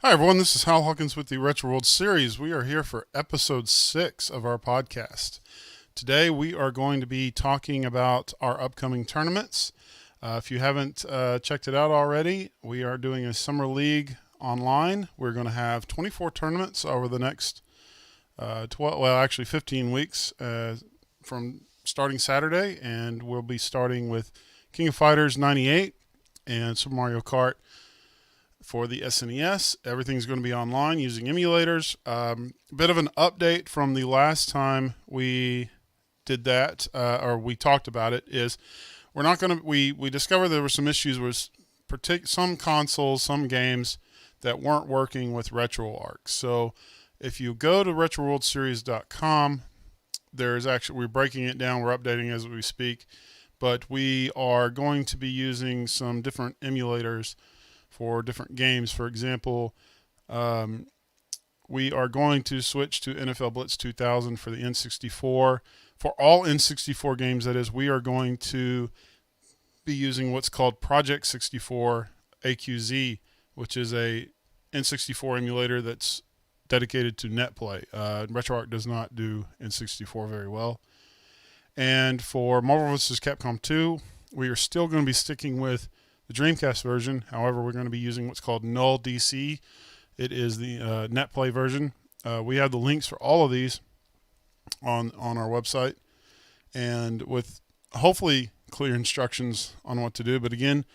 Hi everyone, this is Hal Hawkins with the Retro World series. We are here for episode 6 of our podcast. Today we are going to be talking about our upcoming tournaments. If you haven't checked it out already, we are doing a summer league online. We're going to have 24 tournaments over the next 15 weeks from starting Saturday, and we'll be starting with King of Fighters 98 and Super Mario Kart for the SNES. Everything's going to be online using emulators. A bit of an update from the last time we did that, or we talked about it, is we're not going to. We discovered there were some issues with some consoles, some games that weren't working with Retroarch. So if you go to RetroWorldSeries.com, there's actually, we're breaking it down. We're updating as we speak, but we are going to be using some different emulators for different games. For example, we are going to switch to NFL Blitz 2000 for the N64. For all N64 games, that is, we are going to be using what's called Project 64 AQZ, which is a N64 emulator that's dedicated to Netplay. Retroarch does not do N64 very well. And for Marvel vs. Capcom 2, we are still going to be sticking with the Dreamcast version. However, we're going to be using what's called Null DC. It is the Netplay version. We have the links for all of these on our website, and with hopefully clear instructions on what to do. But again,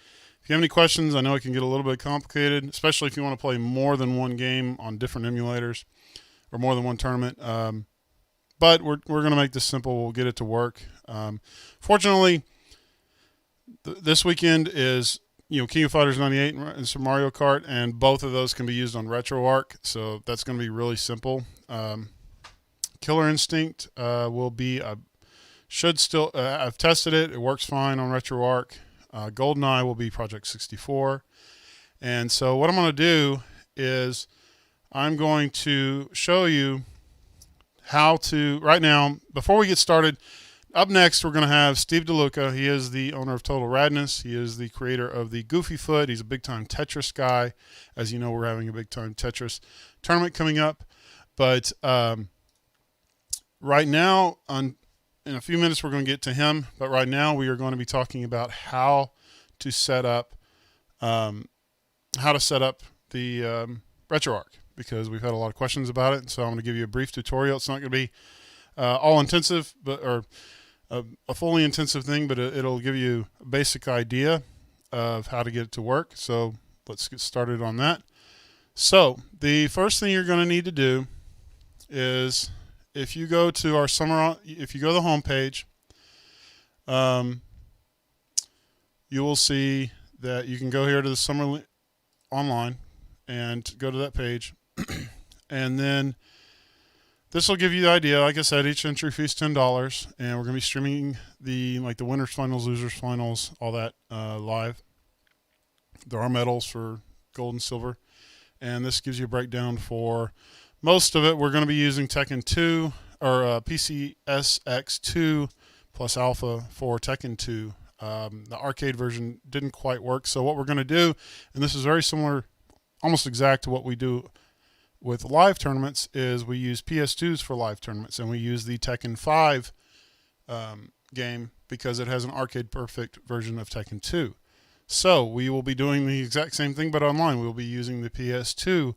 if you have any questions, I know it can get a little bit complicated, especially if you want to play more than one game on different emulators or more than one tournament. But we're going to make this simple. We'll get it to work. Fortunately, this weekend is, King of Fighters 98 and Super Mario Kart, and both of those can be used on Retroarch, so that's going to be really simple. Killer Instinct will be, I've tested it. It works fine on Retroarch. GoldenEye will be Project 64. And so what I'm going to do is I'm going to show you how to, right now, before we get started, up next, we're going to have Steve Deluca. He is the owner of Total Radness. He is the creator of the Goofy Foot. He's a big-time Tetris guy. As you know, we're having a big-time Tetris tournament coming up. But right now, in a few minutes, we're going to get to him. But right now, we are going to be talking about how to set up the Retroarch, because we've had a lot of questions about it. So I'm going to give you a brief tutorial. It's not going to be all intensive, or a fully intensive thing, but it'll give you a basic idea of how to get it to work. So let's get started on that. So the first thing you're going to need to do is, if you go to if you go to the home page, you will see that you can go here to the Summer Online and go to that page, and then this will give you the idea. Like I said, each entry fee is $10, and we're going to be streaming the winners finals, losers finals, all that live. There are medals for gold and silver, and this gives you a breakdown for most of it. We're going to be using Tekken 2 or PCSX2 plus Alpha for Tekken 2. The arcade version didn't quite work, so what we're going to do, and this is very similar, almost exact to what we do with live tournaments, is we use PS2s for live tournaments, and we use the Tekken 5 game because it has an arcade perfect version of Tekken 2. So we will be doing the exact same thing, but online. We will be using the PS2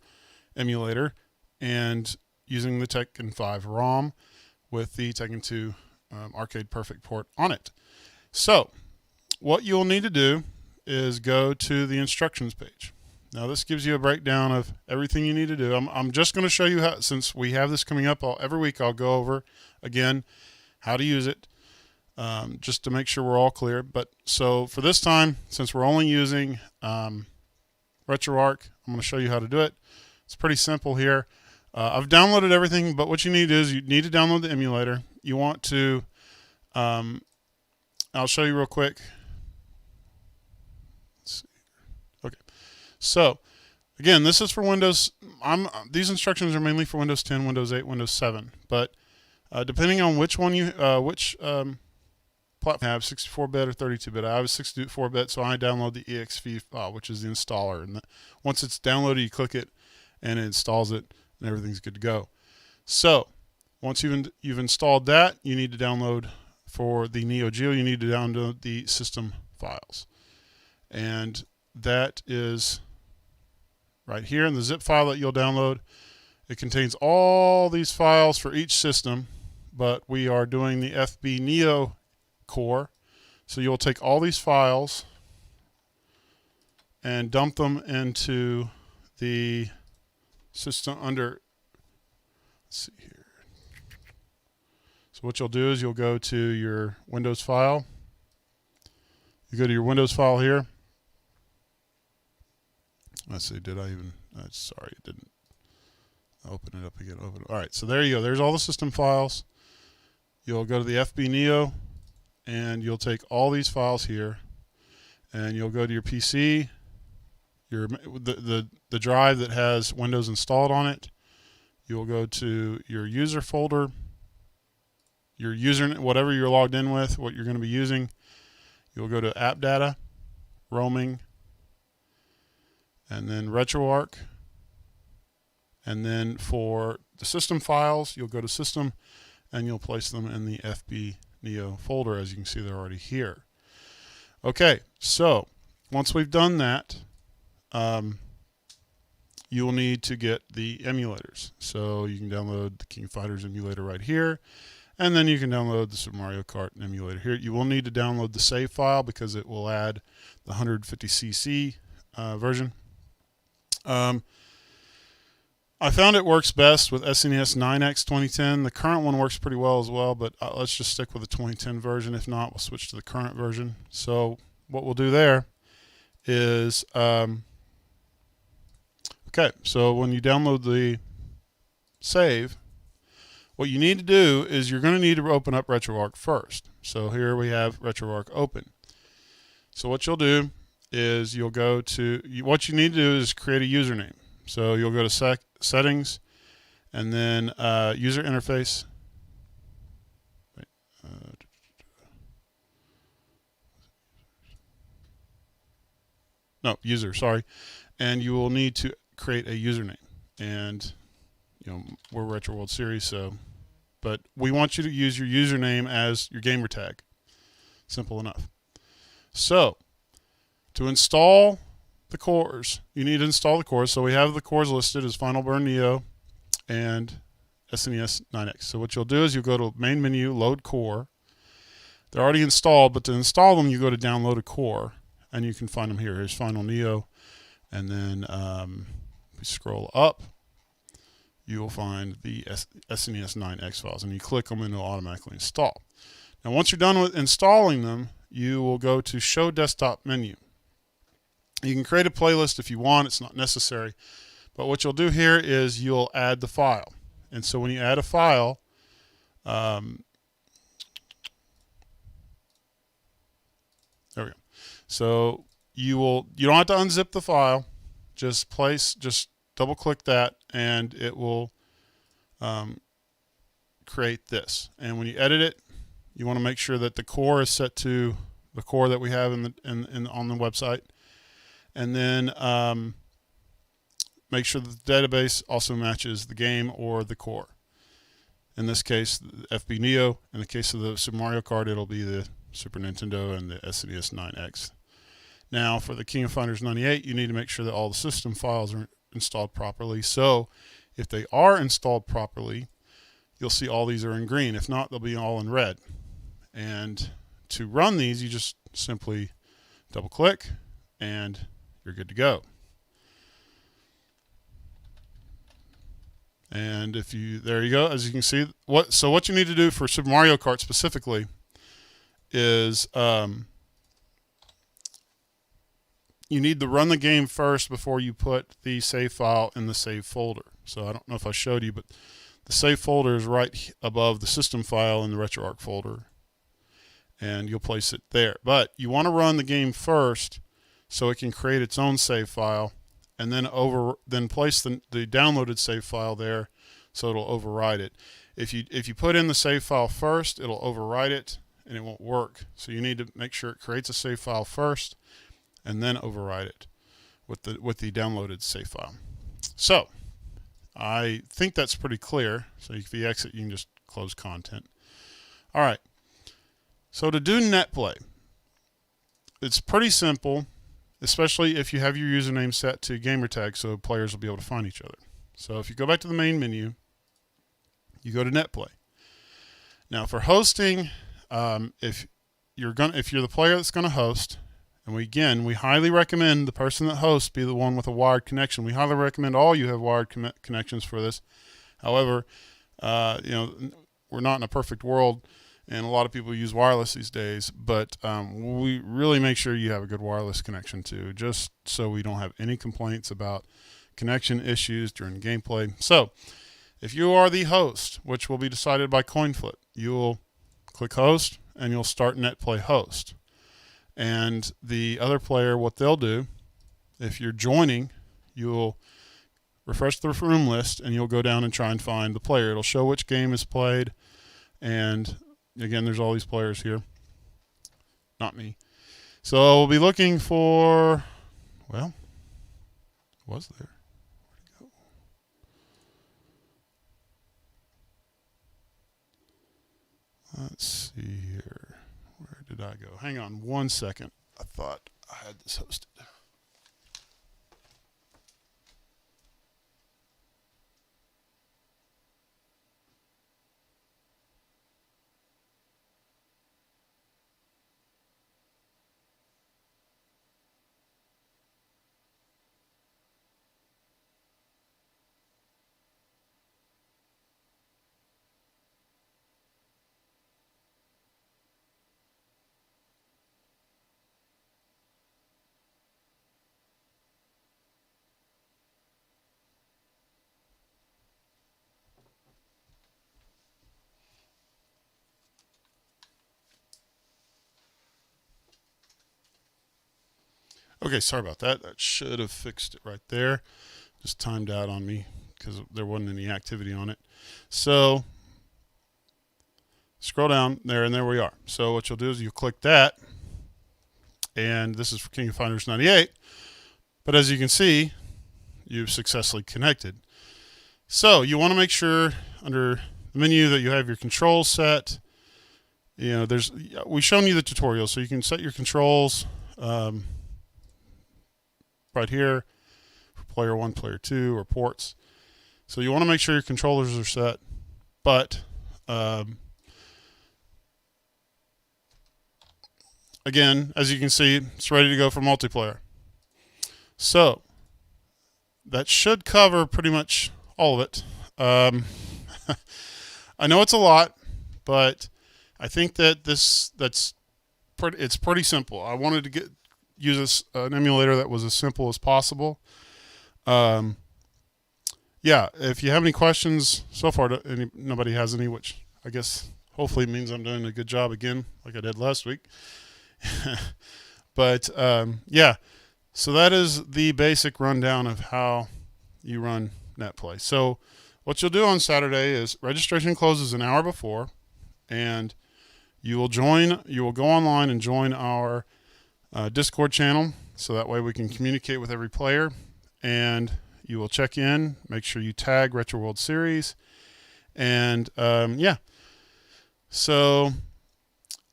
emulator and using the Tekken 5 ROM with the Tekken 2 arcade perfect port on it. So what you'll need to do is go to the instructions page. Now this gives you a breakdown of everything you need to do. I'm just going to show you how, since we have this coming up every week, I'll go over again how to use it, just to make sure we're all clear. But so for this time, since we're only using Retroarch, I'm going to show you how to do it. It's pretty simple here. I've downloaded everything, but what you need is you need to download the emulator. You want to, I'll show you real quick. So, again, this is for Windows. These instructions are mainly for Windows 10, Windows 8, Windows 7. But depending on which one platform you have, 64-bit or 32-bit. I have a 64-bit, so I download the exe file, which is the installer. And once it's downloaded, you click it, and it installs it, and everything's good to go. So once you've installed that, you need to download, for the Neo Geo, you need to download the system files, and that is right here in the zip file that you'll download. It contains all these files for each system, but we are doing the FB Neo core, so you'll take all these files and dump them into the system under, let's see here. So what you'll do is you'll go to your Windows file. You go to your Windows file here. Let's see, did I even, sorry, it didn't. Open it up again. Open it. All right, so there you go. There's all the system files. You'll go to the FB Neo, and you'll take all these files here, and you'll go to your PC, the drive that has Windows installed on it. You'll go to your user folder, your username, whatever you're logged in with, what you're going to be using. You'll go to App Data, Roaming, and then Retroarch. And then for the system files, you'll go to System, and you'll place them in the FB Neo folder. As you can see, they're already here. Okay, so once we've done that, you will need to get the emulators. So you can download the King of Fighters emulator right here, and then you can download the Super Mario Kart emulator here. You will need to download the save file because it will add the 150cc version. I found it works best with SNES 9X 2010. The current one works pretty well as well, but let's just stick with the 2010 version. If not, we'll switch to the current version. So what we'll do there is, okay, so when you download the save, what you need to do is you're going to need to open up Retroarch first. So here we have Retroarch open. So what you'll do is you'll go to, what you need to do is create a username. So you'll go to Settings, and then User Interface. No, User, sorry. And you will need to create a username. And, you know, we're Retro World Series, so, but we want you to use your username as your gamer tag. Simple enough. So, to install the cores, you need to install the cores. So we have the cores listed as Final Burn Neo and SNES 9X. So what you'll do is you'll go to main menu, load core. They're already installed, but to install them, you go to download a core, and you can find them here. Here's Final Neo, and then if you scroll up, you will find the SNES 9X files, and you click them and it'll automatically install. Now once you're done with installing them, you will go to Show Desktop menu. You can create a playlist if you want. It's not necessary. But what you'll do here is you'll add the file. And so when you add a file, there we go. So you don't have to unzip the file. Just double click that, and it will create this. And when you edit it, you want to make sure that the core is set to the core that we have on the website. And then make sure that the database also matches the game or the core. In this case, the FB Neo. In the case of the Super Mario Kart, it'll be the Super Nintendo and the SNES 9X. Now, for the King of Fighters 98, you need to make sure that all the system files are installed properly. So, if they are installed properly, you'll see all these are in green. If not, they'll be all in red. And to run these, you just simply double-click, and you're good to go. And if you, there you go. As you can see, what you need to do for Super Mario Kart specifically is you need to run the game first before you put the save file in the save folder. So I don't know if I showed you, but the save folder is right above the system file in the Retroarch folder, and you'll place it there. But you want to run the game first so it can create its own save file, and then place the downloaded save file there, so it'll override it. If you put in the save file first, it'll override it and it won't work. So you need to make sure it creates a save file first, and then override it with the downloaded save file. So I think that's pretty clear. So if you exit, you can just close content. All right. So to do Netplay, it's pretty simple, especially if you have your username set to gamertag so players will be able to find each other. So if you go back to the main menu, you go to Netplay. Now for hosting, if you're the player that's going to host, and we highly recommend the person that hosts be the one with a wired connection. We highly recommend all you have wired connections for this. However, we're not in a perfect world, and a lot of people use wireless these days, but we really make sure you have a good wireless connection too, just so we don't have any complaints about connection issues during gameplay. So if you are the host, which will be decided by coin flip, you'll click host and you'll start Netplay host. And the other player, what they'll do, if you're joining, you'll refresh the room list and you'll go down and try and find the player. It'll show which game is played, and again, there's all these players here. Not me. So we'll be looking for, well, was there? Where'd it go? Let's see here. Where did I go? Hang on 1 second. I thought I had this hosted. Okay, sorry about that. That should have fixed it right there. Just timed out on me because there wasn't any activity on it. So scroll down there, and there we are. So what you'll do is you click that, and this is for King of Fighters 98. But as you can see, you've successfully connected. So you want to make sure under the menu that you have your controls set. We've shown you the tutorial, so you can set your controls right here for player 1, player 2, or ports. So you want to make sure your controllers are set, but again, as you can see, it's ready to go for multiplayer. So that should cover pretty much all of it. I know it's a lot, but I think that it's pretty simple. I wanted to use an emulator that was as simple as possible. Yeah, if you have any questions so far, nobody has any, which I guess hopefully means I'm doing a good job again, like I did last week. But yeah, so that is the basic rundown of how you run Netplay. So what you'll do on Saturday is registration closes an hour before, and you will go online and join our Discord channel, so that way we can communicate with every player, and you will check in, make sure you tag Retro World Series, and yeah. So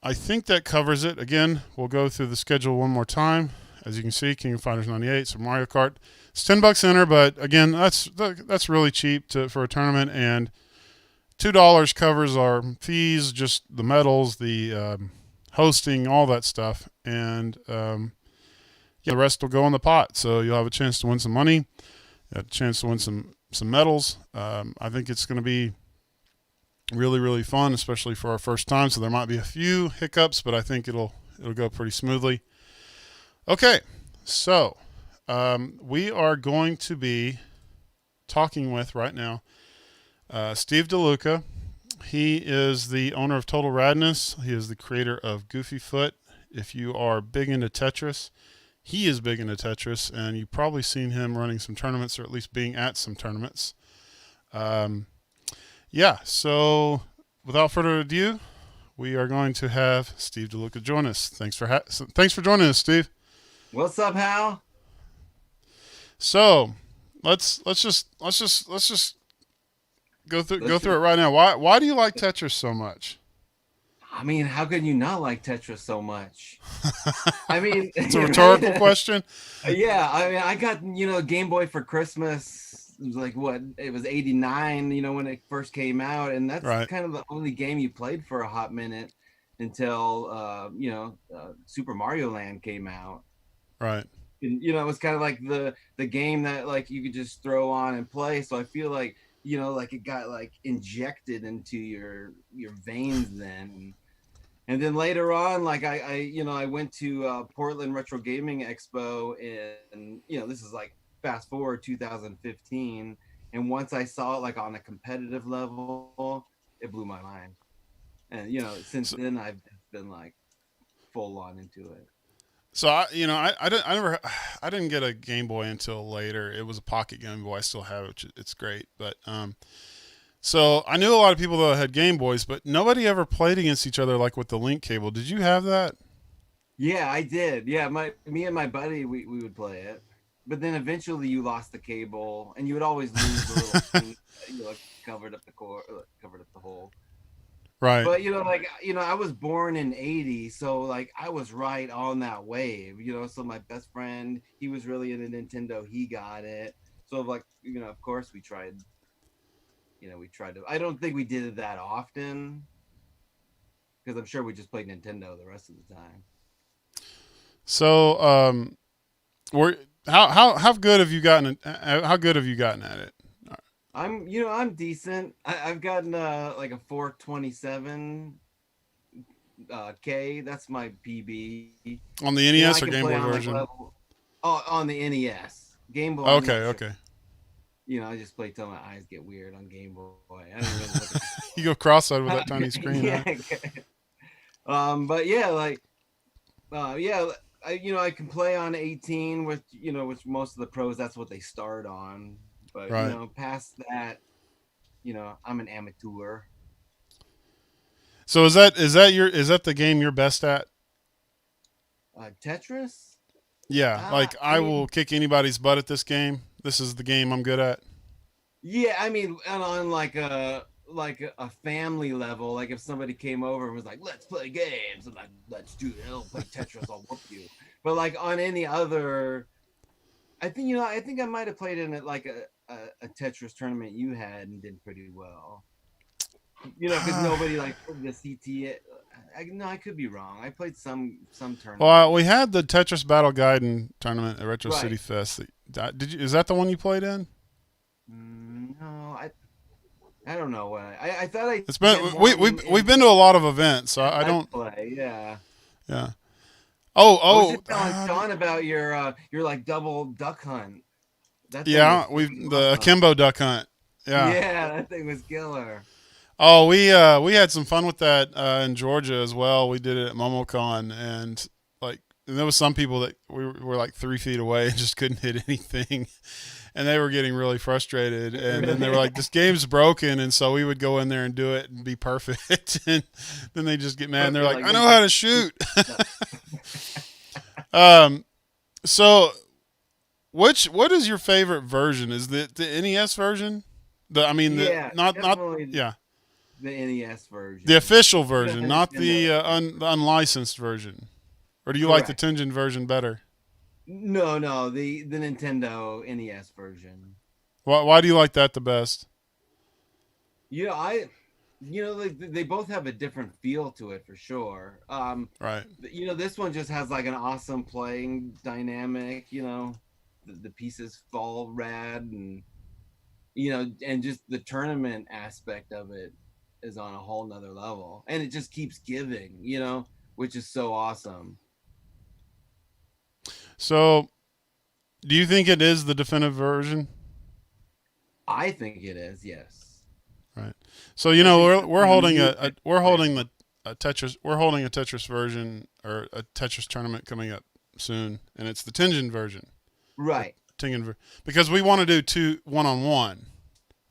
I think that covers it. Again, we'll go through the schedule one more time. As you can see, King of Fighters 98, so Mario Kart. It's $10 enter, but again, that's really cheap for a tournament, and $2 covers our fees, just the medals, the hosting, all that stuff, and yeah, the rest will go in the pot. So you'll have a chance to win some money, a chance to win some medals. I think it's going to be really, really fun, especially for our first time. So there might be a few hiccups, but I think it'll go pretty smoothly. Okay, so we are going to be talking with right now Steve Deluca. He is the owner of Total Radness. He is the creator of Goofy Foot. If you are big into Tetris, he is big into Tetris, and you've probably seen him running some tournaments, or at least being at some tournaments. Yeah, so without further ado, we are going to have Steve Deluca join us. Thanks for joining us, Steve. What's up, Hal? So let's just Let's go through just, it right now. Why do you like Tetris so much? I mean, how can you not like Tetris so much? I mean, It's a rhetorical right? question. Yeah, I mean, I got, Game Boy for Christmas. It was like what? It was 89, when it first came out, and that's Right, kind of the only game you played for a hot minute until Super Mario Land came out. right. And, it was kind of like the game that like you could just throw on and play. So I feel like, like it got like injected into your veins then. And then later on, like I went to Portland Retro Gaming Expo, and this is like fast forward 2015, and once I saw it like on a competitive level, it blew my mind. And since So, then I've been like full on into it. I didn't get a Game Boy until later. It was a pocket Game Boy. I still have it. It's great, but so I knew a lot of people that had Game Boys, but nobody ever played against each other like with the link cable. Did you have that? Yeah, I did. Yeah, my me and my buddy, we would play it, but then eventually you lost the cable, and you would always lose the little thing that, covered up the core, covered up the hole. Right. But like I was born in '80, so like I was right on that wave. So my best friend, he was really into Nintendo. He got it. So like of course we tried to. I don't think we did it that often because I'm sure we just played Nintendo the rest of the time. So were how good have you gotten? How good have you gotten at it? I'm decent. I've gotten like a 427 K. That's my PB. On the I NES or can Game play Boy on like version? level on the NES. Game Boy, I'm Okay, not sure. okay. I just play till my eyes get weird on Game Boy. I don't really look at You go cross-eyed with that the tiny screen, huh? yeah. But yeah, like yeah, I can play on 18 with which most of the pros that's what they start on. But Right. past that, I'm an amateur. So is that the game you're best at? Tetris. Yeah, like I I will mean, kick anybody's butt at this game. This is the game I'm good at. yeah, I mean, on like a family level, like if somebody came over and was like, "Let's play games," I'm like, "Let's do it. I'll play Tetris. I'll whoop you." But like on any other, I think I might have played in it like a Tetris tournament you had and did pretty well. Because nobody like the CT. No, I could be wrong. I played some Well, tournament. we had the Tetris Battle Guide tournament at Retro City Right. Fest. Did you? Is that the one you played in? No, I don't know what I thought I It's did been one we've in been to a lot of events, so I don't. Netplay. Yeah. Yeah. I was Oh, just telling Sean about your like double duck hunt. That thing yeah. was We've freaking the awesome. akimbo duck hunt. Yeah. Yeah, that thing was killer. Oh, we had some fun with that in Georgia as well. We did it at MomoCon, and like and there was some people that we were like 3 feet away and just couldn't hit anything, and they were getting really frustrated. And then they were Really? like, "This game's broken," and so we would go in there and do it and be perfect, and then they just get mad. And they're You're like, like, "I this know how to is shoot." nuts. um, so what is your favorite version? Is the NES version? I mean the Yeah, not definitely yeah. the NES The version. official The version, not Nintendo the unlicensed version. Or do you like the correct. Tengen version better? No, the Nintendo NES version. Why do you like that the best? You know, I they both have a different feel to it for sure. Right. This one just has like an awesome playing dynamic. The pieces fall rad, and and just the tournament aspect of it is on a whole nother level, and it just keeps giving. Which is so awesome. So, do you think it is the definitive version? I think it is. Yes, Right. So I think we're the holding music we're plays holding well. a Tetris we're holding a Tetris version or a Tetris tournament coming up soon, and it's the Tengen version or Right, because we want to do two one on one,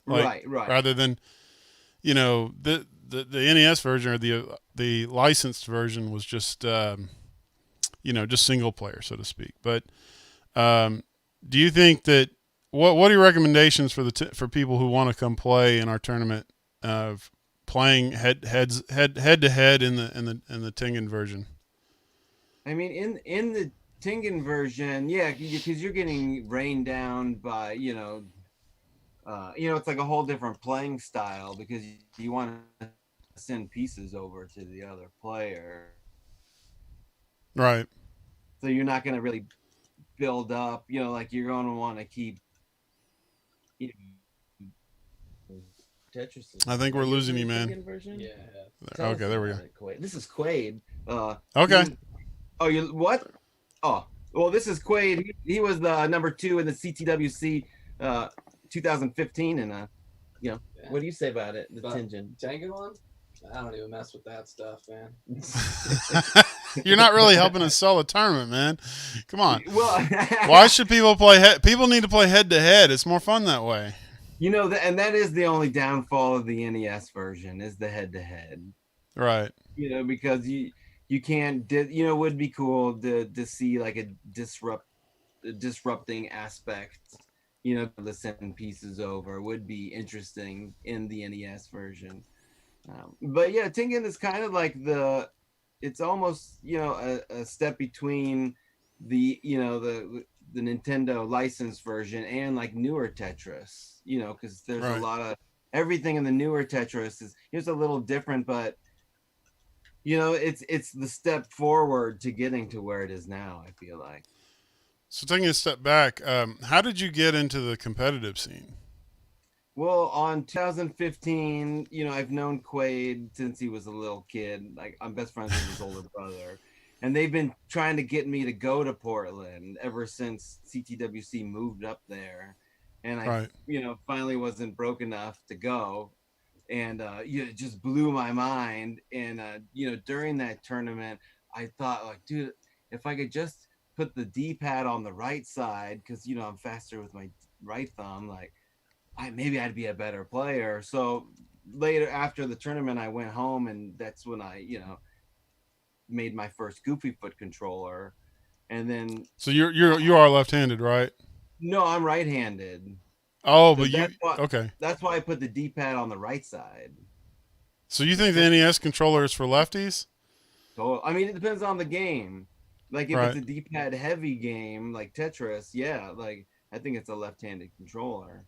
like right. rather than the NES version or the licensed version was just just single player, so to speak. But um, do you think that what are your recommendations for for people who want to come play in our tournament of playing head to head in the Tengen version? I mean, in the Tengen version, yeah, because you're getting rained down by, it's like a whole different playing style because you want to send pieces over to the other player. Right. So you're not going to really build up, like you're going to want to keep, you Tetris is I think on. Are we're you in losing you, the man. Tengen version? Yeah. Tell Okay, us there we about go. it, Quaid. This is Quaid. He Okay. was. Oh, you what? Oh, well, this is Quaid. He was the number 2 in the CTWC 2015, and Yeah. what do you say about it? The But Tengen. Tengen one? I don't even mess with that stuff, man. You're not really helping us sell a tournament, man. Come on. Well, Why should people play people need to play head to head. It's more fun that way. and that is the only downfall of the NES version is the head to head. Right. Because you can't. It would be cool to see like a disrupting aspect. To send pieces over would be interesting in the NES version. But yeah, Tengen is kind of like it's almost a step between the the Nintendo licensed version and like newer Tetris, because there's Right. a lot of everything in the newer Tetris is a little different, but it's the step forward to getting to where it is now, I feel like. So taking a step back, how did you get into the competitive scene? Well, on 2015, I've known Quaid since he was a little kid. Like, I'm best friends with his older brother. And they've been trying to get me to go to Portland ever since CTWC moved up there. And I, Right. Finally wasn't broke enough to go. And, it just blew my mind. And, during that tournament, I thought, like, dude, if I could just put the D-pad on the right side, because, I'm faster with my right thumb, like, maybe I'd be a better player. So later after the tournament, I went home, and that's when I, made my first Goofy Foot controller. And then So you are left-handed, right? no, I'm right-handed. Oh, So but you okay. that's why I put the D-pad on the right side. So you think the NES controller is for lefties? So I mean, it depends on the game. Like if it's Right. a D-pad heavy game like Tetris, yeah, like I think it's a left-handed controller.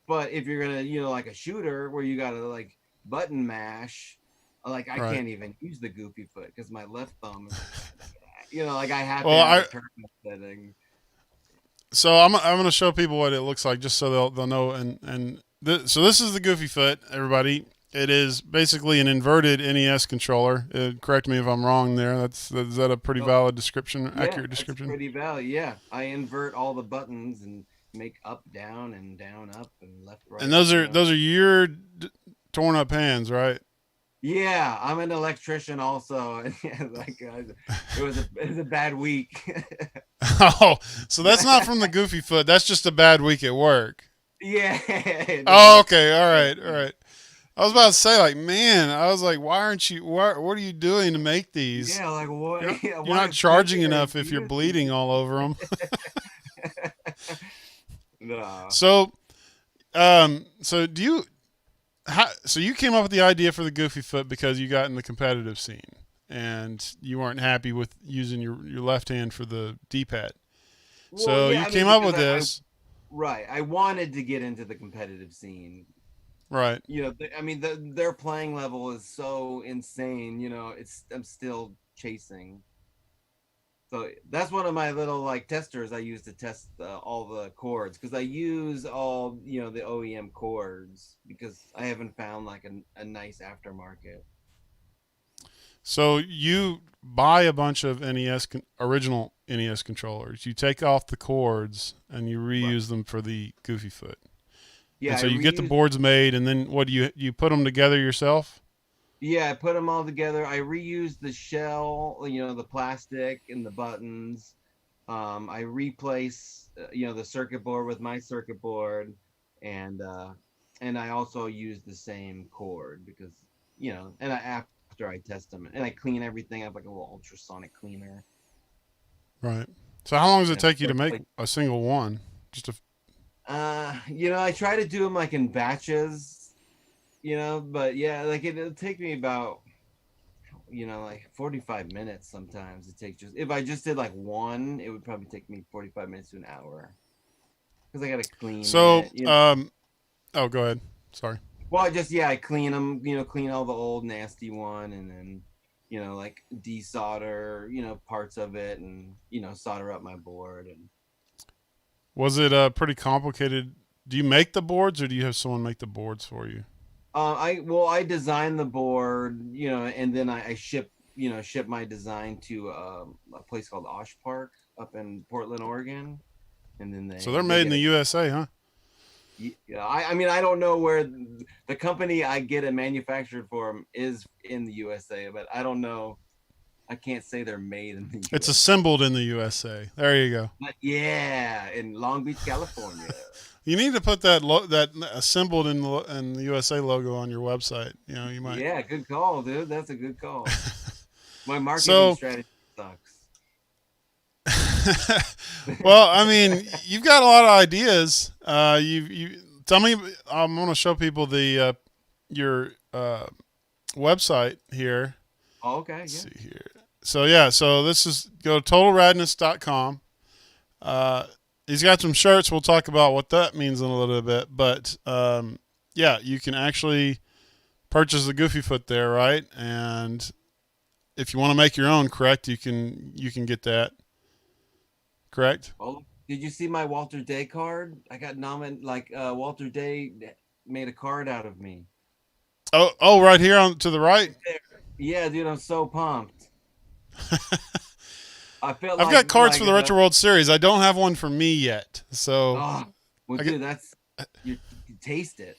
But if you're gonna, like a shooter where you gotta like button mash, like I Right. can't even use the Goofy Foot because my left thumb is, like I have to Well, have a tournament setting. so I'm going to show people what it looks like just so they'll know. So this is the Goofy Foot, everybody. It is basically an inverted NES controller. Correct me if I'm wrong there. Is that a pretty valid description? Yeah, Accurate that's description? pretty valid. Yeah, I invert all the buttons and make up, down, and down, up, and left, right. And those are your torn up hands, right? Yeah, I'm an electrician also, and it was a bad week. Oh, so that's not from the Goofy Foot. That's just a bad week at work. Yeah. Oh, okay. All right. All right. I was about to say, like, man, I was like, why aren't you? What are you doing to make these? Yeah, like what? You're not charging enough if you're bleeding all over them. No. So, so do you? So you came up with the idea for the Goofy Foot because you got in the competitive scene and you weren't happy with using your left hand for the D-pad. Well, So yeah, you I came mean, up with because this. right. I wanted to get into the competitive scene. Right. I mean, their playing level is so insane. I'm still chasing. So that's one of my little like testers I use to test all the chords because I use all the OEM chords because I haven't found like a nice aftermarket. So you buy a bunch of original NES controllers. You take off the cords and you Right. reuse them for the Goofy Foot. Yeah, And so I you get the reused. boards made, and then what do you put them together yourself? Yeah, I put them all together. I reused the shell, the plastic and the buttons. I replace, the circuit board with my circuit board, and I also use the same cord because, and after I test them and I clean everything up like a little ultrasonic cleaner. Right. So how long does it And take you to of make course, like, a single one? Just a I try to do them like in batches, but yeah, like it'll take me about, like 45 minutes sometimes. It takes just, if I just did like one, it would probably take me 45 minutes to an hour because I got to clean So, it. oh, go ahead. Sorry. Well, I clean them, clean all the old nasty one and then, like desolder, parts of it and, solder up my board. And Was it pretty complicated? Do you make the boards or do you have someone make the boards for you? I designed the board, and then I ship my design to a place called Osh Park up in Portland, Oregon. And then So they're they made in get the it. USA, huh? Yeah, I mean, I don't know where the company I get it manufactured for is in the USA, but I don't know. I can't say they're made in the It's USA. assembled in the USA. There you go. But yeah, in Long Beach, California. You need to put that assembled in the USA logo on your website. You might. Yeah, good call, dude. That's a good call. My marketing So, strategy sucks. well, I mean, you've got a lot of ideas. You tell me. I'm going to show people the your website here. Oh, okay, Let's yeah. see here. So yeah, so this is go to totalradness.com. He's got some shirts. We'll talk about what that means in a little bit. But yeah, you can actually purchase the Goofy Foot there, right? And if you want to make your own, correct? You can get that, correct? Oh, did you see my Walter Day card? I got nominated. Like Walter Day made a card out of me. Oh, right here on to the right. Yeah, dude, I'm so pumped. I felt I've like got cards for the Retro World Series. I don't have one for me yet. So, oh, well, I dude, that's you taste it.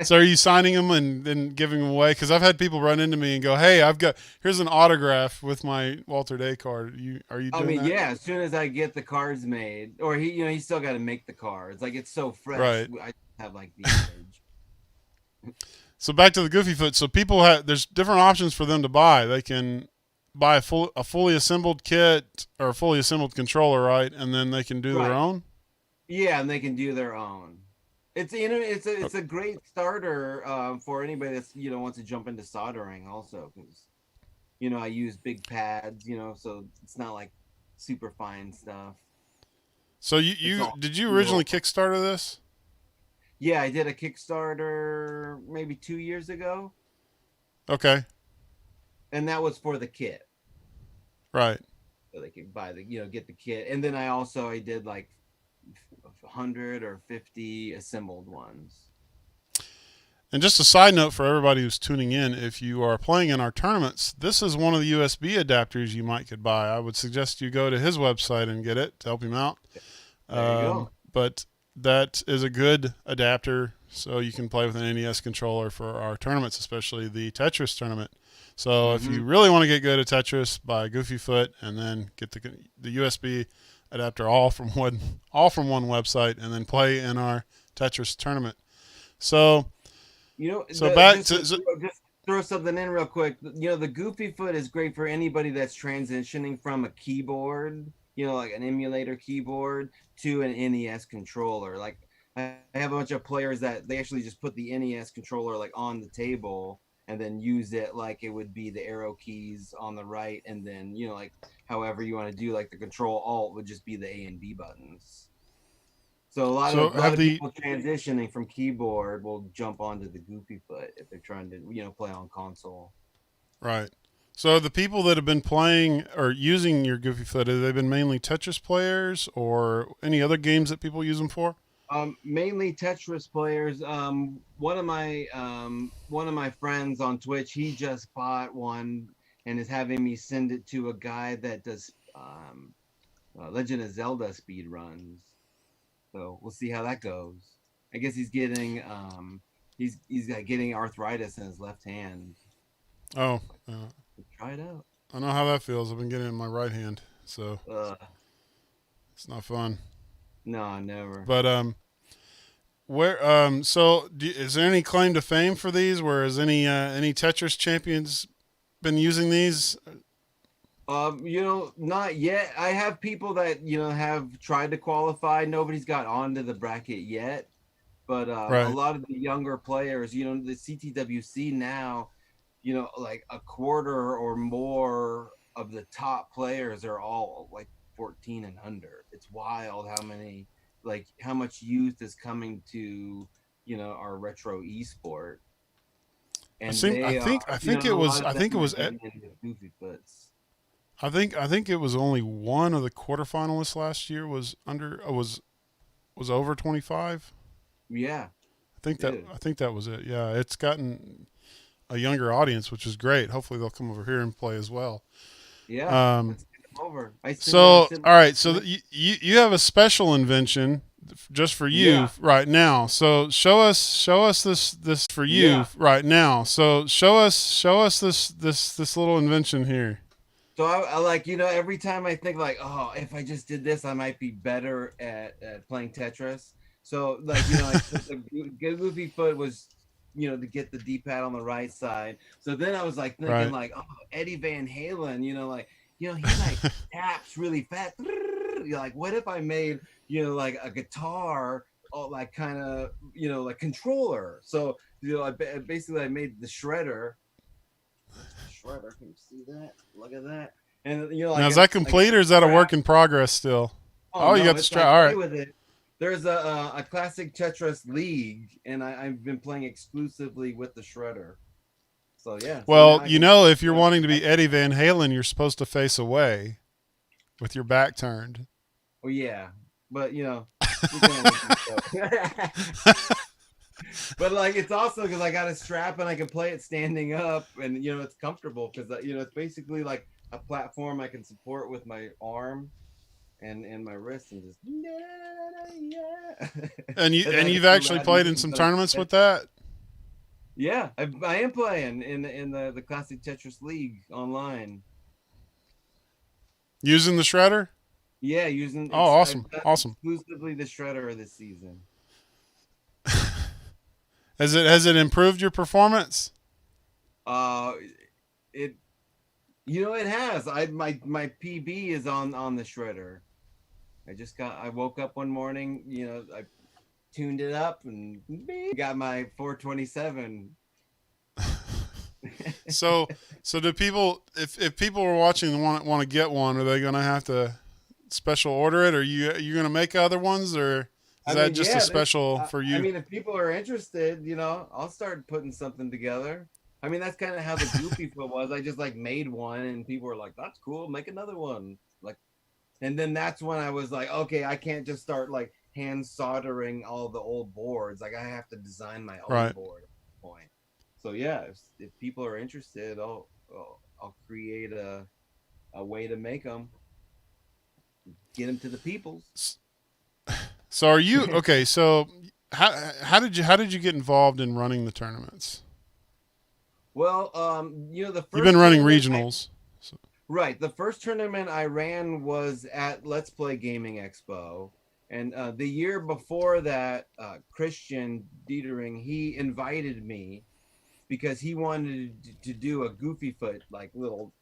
so are you signing them and then giving them away? Because I've had people run into me and go, "Hey, here's an autograph with my Walter Day card. Are you I doing mean, that?" yeah, as soon as I get the cards made, or he's still got to make the cards. Like it's so fresh. Right. I have like the image. So back to the Goofy Foot. So people there's different options for them to buy. They can buy a fully assembled kit or a fully assembled controller, right? And then they can do Right. their own. Yeah, and they can do their own. It's a great starter for anybody that's wants to jump into soldering also because I use big pads, so it's not like super fine stuff. So It's all did you steel. originally Kickstarter this? Yeah, I did a Kickstarter maybe 2 years ago, Okay, and that was for the kit, right. so they could buy get the kit, and then I did like 100 or 50 assembled ones. And just a side note for everybody who's tuning in, if you are playing in our tournaments, this is one of the USB adapters you might could buy. I would suggest you go to his website and get it to help him out. There you go. But that is a good adapter, so you can play with an NES controller for our tournaments, especially the Tetris Tournament. So if you really want to get good at Tetris, buy Goofy Foot and then get the USB adapter all from one website, and then play in our Tetris Tournament. So Just throw something in real quick. The Goofy Foot is great for anybody that's transitioning from a keyboard, like an emulator keyboard, to an NES controller. Like I have a bunch of players that they actually just put the NES controller like on the table and then use it like it would be the arrow keys on the right, and then like however you want to do, like the control alt would just be the A and B buttons. So a lot of people transitioning from keyboard will jump onto the Goofy Foot if they're trying to play on console. Right. So the people that have been playing or using your Goofy Foot, have they been mainly Tetris players or any other games that people use them for? Mainly Tetris players. One of my friends on Twitch, he just bought one and is having me send it to a guy that does Legend of Zelda speed runs. So we'll see how that goes. I guess he's getting he's getting arthritis in his left hand. Oh, Try it out. I know how that feels. I've been getting it in my right hand, so it's not fun. No, never. But is there any claim to fame for these? Where has any Tetris champions been using these? Not yet. I have people that have tried to qualify. Nobody's got onto the bracket yet, but a Right. lot of the younger players, the CTWC now, like a quarter or more of the top players are all like 14 and under. It's wild how much youth is coming to our retro esport, I and think I they are, think I think a it was lot of I think it them are was getting into Goofy Foots. I think it was only one of the quarterfinalists last year was over 25. Yeah, dude. I think that was it. Yeah, it's gotten a younger audience, which is great. Hopefully they'll come over here and play as well. Yeah, Um, let's get them over. I so sent all right, so my, you have a special invention just for you yeah. right now. So show us this for you Yeah. right now. So show us this little invention here. So I like, every time I think like, oh, if I just did this, I might be better at playing Tetris. So like, I put the Goofy Foot was, to get the D-pad on the right side. So then I was like thinking Right. like, oh, Eddie Van Halen, he like taps really fast. You're like, what if I made, like a guitar, like kind of, like controller. So, basically I made the shredder. Shredder. Can you see that? Look at that. And Now is that I got complete the or is that a strap. work in progress still? Oh Oh, you no, got the it's strap. like All play right. with it. There's a classic Tetris league, and I've been playing exclusively with the shredder. So yeah, so now Well, I you can, know, if you're you know, wanting to I, be Eddie Van Halen, you're supposed to face away with your back turned. oh yeah, but we can only do so. But like it's awesome because I got a strap and I can play it standing up, and it's comfortable because it's basically like a platform I can support with my arm and my wrist and just yeah. And then I You've get the actually Radness played in and some put on tournaments my with that yeah, I am playing in the classic Tetris League online. using the shredder. Yeah, using Oh, I've awesome, done awesome. exclusively the shredder this season. Has it improved your performance? Uh, it it has. My PB is on the shredder. I woke up one morning, I tuned it up and got my 427. So do people if people are watching and want to get one, are they going to have to special order it, or you going to make other ones, or is I that mean, just a yeah, special for I you? mean, if people are interested, I'll start putting something together. I mean, that's kind of how the Goofy Foot was. I just like made one, and people were like, "That's cool, make another one." Like, and then that's when I was like, "Okay, I can't just start like hand soldering all the old boards. Like, I have to design my own Right. board at this point." So yeah, if people are interested, I'll create a way to make them, get them to the peoples. So are you okay? So how did you get involved in running the tournaments? Well, the You've been first running tournament regionals. So, right. The first tournament I ran was at Let's Play Gaming Expo. And the year before that, Christian Dietering, he invited me because he wanted to do a Goofy Foot, like little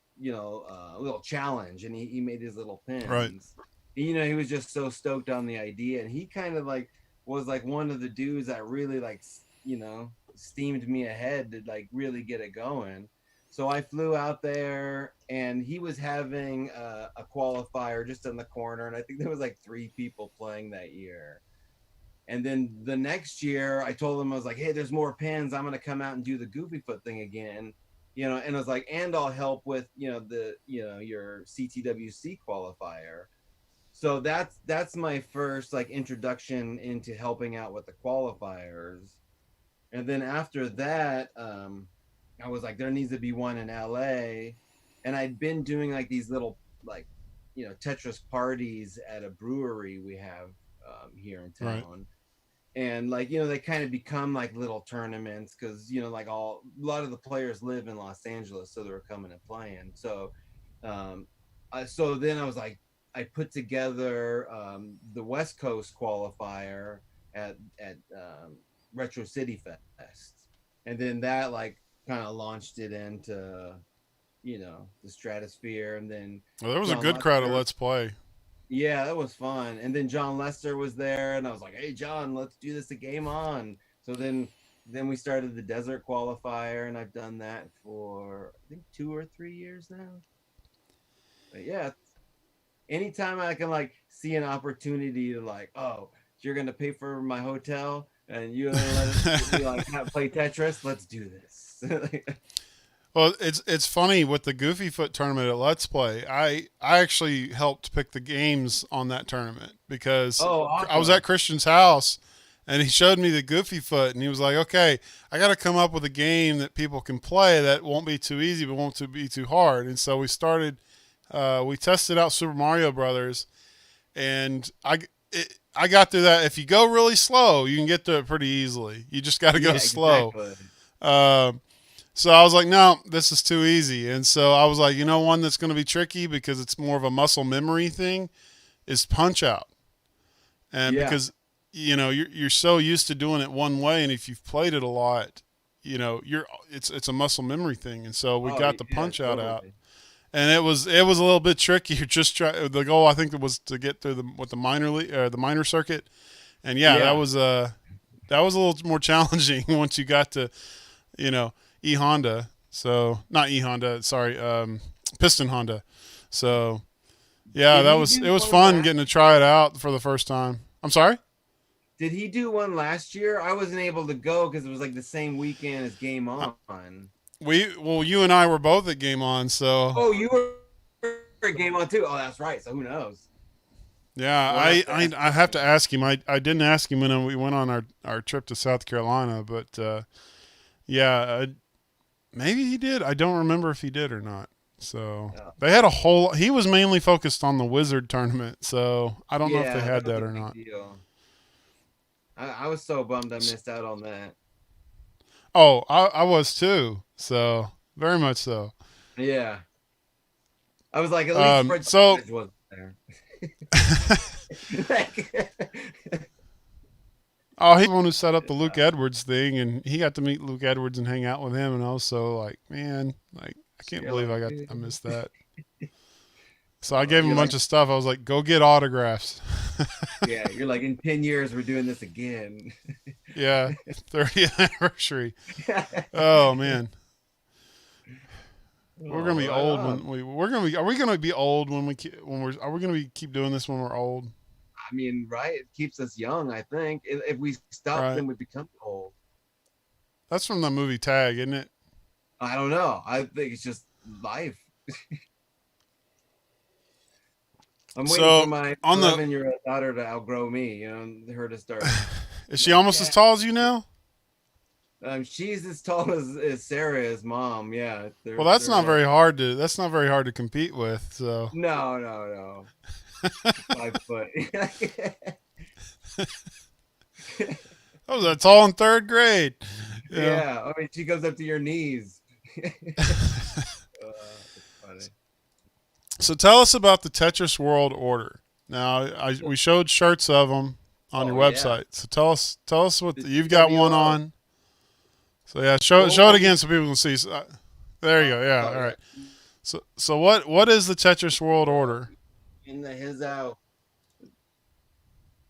challenge. And he made his little right. pins. He was just so stoked on the idea. And he kind of like was like one of the dudes that really like, steamed me ahead to like really get it going. So I flew out there, and he was having a qualifier just in the corner, and I think there was like 3 people playing that year. And then the next year, I told him I was like, "Hey, there's more pins. I'm gonna come out and do the Goofy Foot thing again." And I was like, "And I'll help with your CTWC qualifier." So that's my first like introduction into helping out with the qualifiers. And then after that, I was like, there needs to be one in LA. And I'd been doing like these little like, Tetris parties at a brewery we have here in Right. town. And like, they kind of become like little tournaments because, like a lot of the players live in Los Angeles. So they were coming and playing. Um, so then I was like, I put together the West Coast qualifier at Retro City Fest, and then that like kind of launched it into the Stratosphere, and then Well, there was a John good crowd at Lester. Let's Play. Yeah, that was fun. And then John Lester was there, and I was like, "Hey, John, let's do this a game on." So then we started the Desert Qualifier, and I've done that for I think 2 or 3 years now. But yeah, anytime I can like see an opportunity to like, oh, you're gonna pay for my hotel and you're gonna let us like play Tetris, let's do this. Well, it's funny with the Goofy Foot tournament at Let's Play. I actually helped pick the games on that tournament because Oh, I was at awesome. Christian's house and he showed me the Goofy Foot and he was like, "Okay, I got to come up with a game that people can play that won't be too easy but won't be too hard." And so we started. We tested out Super Mario Brothers, and I got through that. If you go really slow, you can get through it pretty easily. You just got to go Yeah, slow. exactly. Um, so I was like, no, this is too easy. And so I was like, one that's going to be tricky because it's more of a muscle memory thing is Punch Out. And Yeah. because, you're so used to doing it one way. And if you've played it a lot, it's a muscle memory thing. And so we Oh, got the yeah, Punch Out out. totally. And it was a little bit tricky. You're just the goal I think was to get through the minor circuit. And yeah, Yeah. that was a little more challenging once you got to, E Honda. So not E Honda, sorry, Piston Honda. So yeah, Did he it do was one fun last? getting to try it out for the first time. I'm sorry. Did he do one last year? I wasn't able to go because it was like the same weekend as Game Uh, On. you and I were both at Game On, so Oh, you were at Game On too. Oh, that's right. So who knows? yeah, We'll have to ask I have him. to ask him. I didn't ask him when we went on our trip to South Carolina, but yeah, maybe he did. I don't remember if he did or not. So Oh, they had a whole. He was mainly focused on the Wizard tournament, so I don't know if they yeah, had that was that a or big not. deal. I was so bummed I missed out on that. Oh, I was too. So very much so. Yeah, I was like, at least Fred So Savage wasn't there. Like, oh, he's the one who set up the Luke Edwards thing, and he got to meet Luke Edwards and hang out with him, and I was so like, man, like I can't you're believe like, I missed that. So I gave him you're a bunch like, of stuff. I was like, go get autographs. yeah, you're like, in 10 years we're doing this again. Yeah, 30th anniversary. Oh man, we're gonna Oh, be right old on. we're gonna be. Are we gonna be old when we're? Are we gonna be keep doing this when we're old? I mean, right? It keeps us young. I think if we stop, Right. then we become old. That's from the movie Tag, isn't it? I don't know. I think it's just life. I'm waiting for So my on the 11-year-old daughter to outgrow me. Her to start is she like, almost as Dad. tall as you now? She's as tall as Sarah's mom. Yeah, Well, they're like that's not very hard to compete with. So no, no, no. 5 foot. I was that tall in third grade. Yeah. Yeah, I mean she goes up to your knees. It's funny. So tell us about the Tetris World Order. Now, we showed shirts of them on your Oh yeah, website. So tell us what the you've got one TWO. on. So yeah, Well, show it again so people can see. So, there you go. Yeah. oh All yeah. right. So what is the Tetris World Order? In the his out.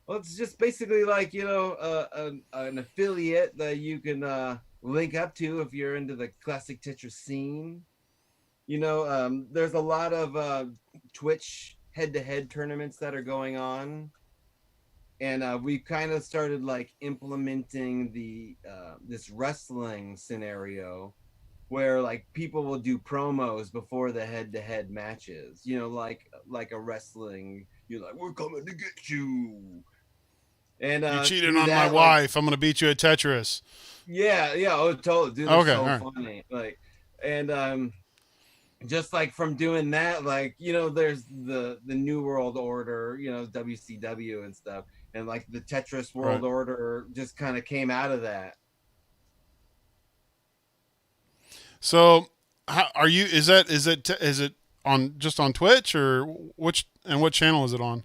Well, it's just basically like an affiliate that you can link up to if you're into the classic Tetris scene. There's a lot of Twitch head-to-head tournaments that are going on, and we kind of started like implementing the this wrestling scenario where like people will do promos before the head-to-head matches. Like a wrestling. You're like, we're coming to get you, and You cheated through on my that, like, wife. I'm gonna beat you at Tetris. yeah, yeah, oh, totally, dude, they're Okay. All so right. funny. Like, and just like from doing that, like, there's the New World Order, WCW and stuff, and like the Tetris World Right. Order just kind of came out of that. So how, are you? Is it on just on Twitch or which and what channel is it on?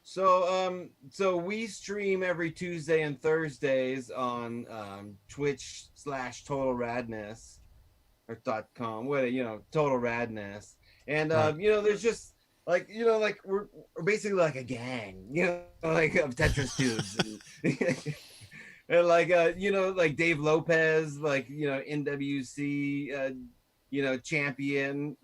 So we stream every Tuesday and Thursdays on Twitch / Total Radness. or .com, what total radness. And Right. there's just like we're basically like a gang, like of Tetris dudes, and like like Dave Lopez, like NWC, champion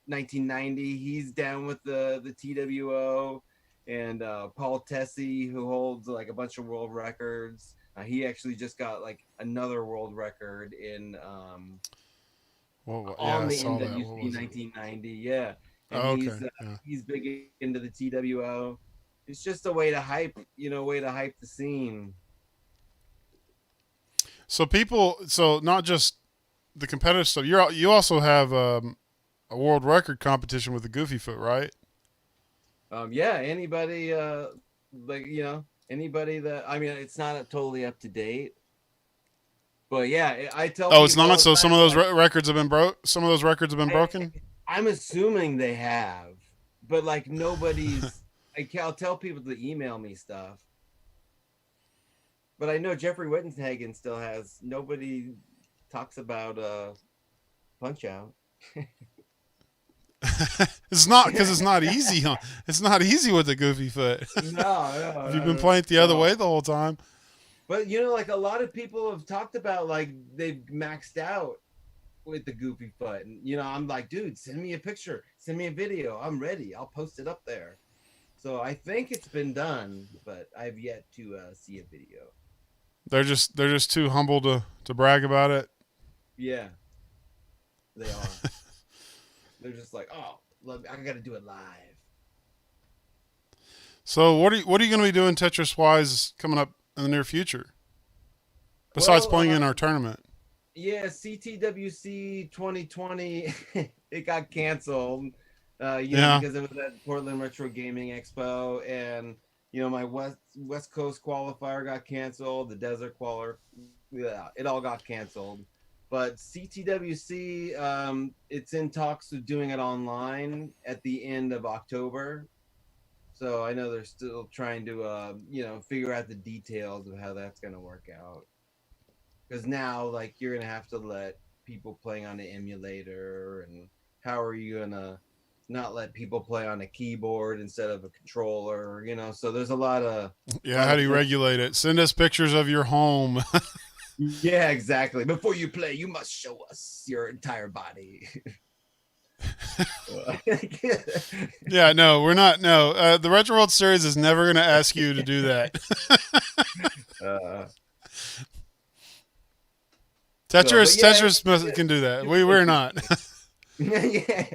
1990. He's down with the TWO, and Paul Tessie, who holds like a bunch of world records. He actually just got like another world record in Yeah, on I the saw that. What NWC was it? 1990. Yeah, and Oh, okay. Yeah. he's big into the TWO. It's just a way to hype, the scene. So not just the competitive stuff. You also have a world record competition with the Goofy Foot, right? Yeah, anybody like anybody that it's not totally up to date, but yeah, I tell Oh, it's people not. all the So some of time, those like records have been broke. Some of those records have been I, broken. I'm assuming they have, but like nobody's. I'll tell people to email me stuff, but I know Jeffrey Wittenhagen still has. Nobody talks about Punch Out. It's not because it's not easy. Huh? It's not easy with the Goofy Foot. No, If you've been playing it the other no. way the whole time. But like a lot of people have talked about like they've maxed out with the Goofy Foot, and I'm like, dude, send me a picture, send me a video. I'm ready. I'll post it up there. So I think it's been done, but I've yet to see a video. They're just too humble to brag about it. Yeah, they are. They're just like, oh, look, I got to do it live. So what are you going to be doing Tetris wise coming up in the near future? Besides Well, playing in our tournament. yeah, CTWC 2020, it got canceled, Yeah. because it was at Portland Retro Gaming Expo, and my West Coast qualifier got canceled, the Desert qualifier, yeah, it all got canceled. But CTWC, it's in talks of doing it online at the end of October. So I know they're still trying to, figure out the details of how that's going to work out. Because now, like, you're gonna have to let people playing on the emulator, and how are you gonna not let people play on a keyboard instead of a controller? So there's a lot of Yeah. How do you things. regulate it? Send us pictures of your home. Yeah, exactly. Before you play, you must show us your entire body. Yeah. No, we're not. No. The Retro World Series is never going to ask you to do that. uh, but yeah, Tetris can do that. We're not. yeah.